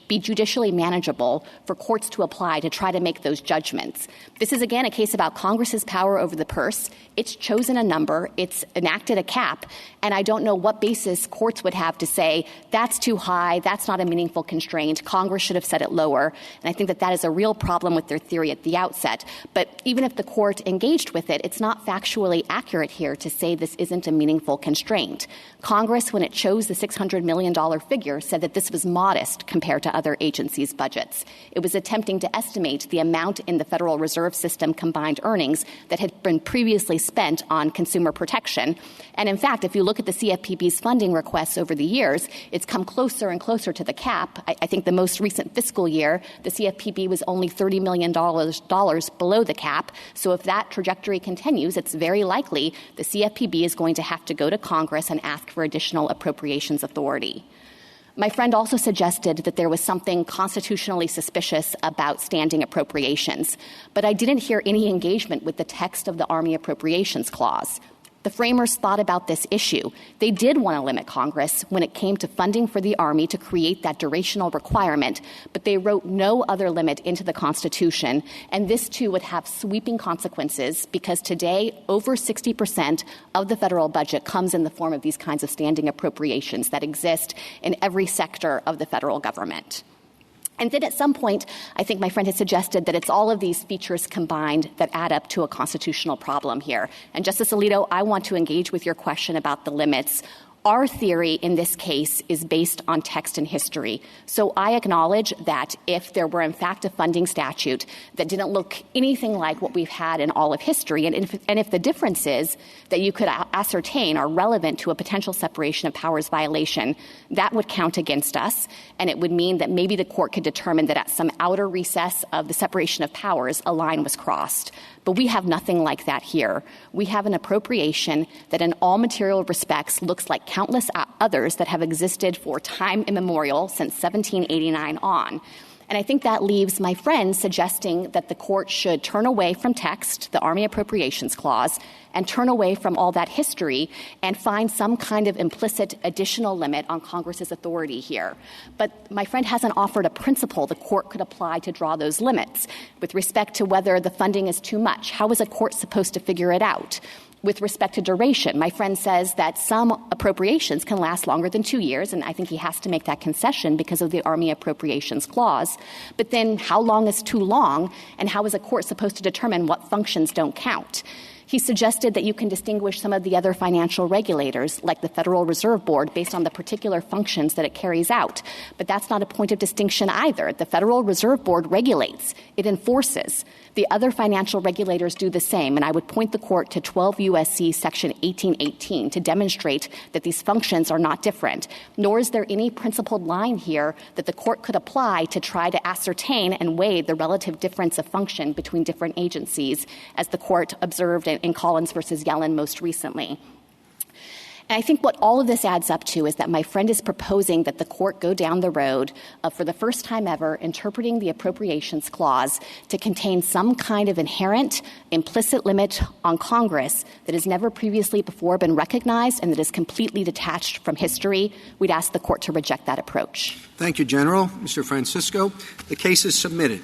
be judicially manageable for courts to apply to try to make those judgments. This is, again, a case about Congress's power over the purse. It's chosen a number. It's enacted a cap. And I don't know what basis courts would have to say that's too high, that's not a meaningful constraint, Congress should have set it lower. And I think that that is a real problem with their theory at the outset. But even if the court engaged with it, it's not factually accurate here to say this isn't a meaningful constraint. Congress, when it chose the $600 million figure, said that this was modest compared to other agencies' budgets. It was attempting to estimate the amount in the Federal Reserve System combined earnings that had been previously spent on consumer protection. And in fact, if you look at the CFPB's funding requests over the years, it's come closer and closer to the cap. I think the most recent fiscal year, the CFPB was only $30 million below the cap. So if that trajectory continues, it's very likely the CFPB is going to have to go to Congress and ask for additional appropriations authority. My friend also suggested that there was something constitutionally suspicious about standing appropriations, but I didn't hear any engagement with the text of the Army Appropriations Clause. The framers thought about this issue. They did want to limit Congress when it came to funding for the Army to create that durational requirement, but they wrote no other limit into the Constitution, and this, too, would have sweeping consequences because today over 60% of the federal budget comes in the form of these kinds of standing appropriations that exist in every sector of the federal government. And then at some point, I think my friend had suggested that it's all of these features combined that add up to a constitutional problem here. And Justice Alito, I want to engage with your question about the limits. Our theory in this case is based on text and history. So I acknowledge that if there were, in fact, a funding statute that didn't look anything like what we've had in all of history, and if the differences that you could ascertain are relevant to a potential separation of powers violation, that would count against us, and it would mean that maybe the court could determine that at some outer recess of the separation of powers, a line was crossed. But we have nothing like that here. We have an appropriation that in all material respects looks like countless others that have existed for time immemorial since 1789 on. And I think that leaves my friend suggesting that the court should turn away from text, the Army Appropriations Clause, and turn away from all that history and find some kind of implicit additional limit on Congress's authority here. But my friend hasn't offered a principle the court could apply to draw those limits. With respect to whether the funding is too much, how is a court supposed to figure it out? With respect to duration, my friend says that some appropriations can last longer than 2 years, and I think he has to make that concession because of the Army Appropriations Clause. But then how long is too long, and how is a court supposed to determine what functions don't count? He suggested that you can distinguish some of the other financial regulators, like the Federal Reserve Board, based on the particular functions that it carries out. But that's not a point of distinction either. The Federal Reserve Board regulates. It enforces. The other financial regulators do the same, and I would point the court to 12 U.S.C. Section 1818 to demonstrate that these functions are not different, nor is there any principled line here that the court could apply to try to ascertain and weigh the relative difference of function between different agencies, as the court observed in Collins versus Yellen most recently. And I think what all of this adds up to is that my friend is proposing that the court go down the road of, for the first time ever, interpreting the Appropriations Clause to contain some kind of inherent, implicit limit on Congress that has never previously before been recognized and that is completely detached from history. We'd ask the court to reject that approach. Thank you, General. Mr. Francisco, the case is submitted.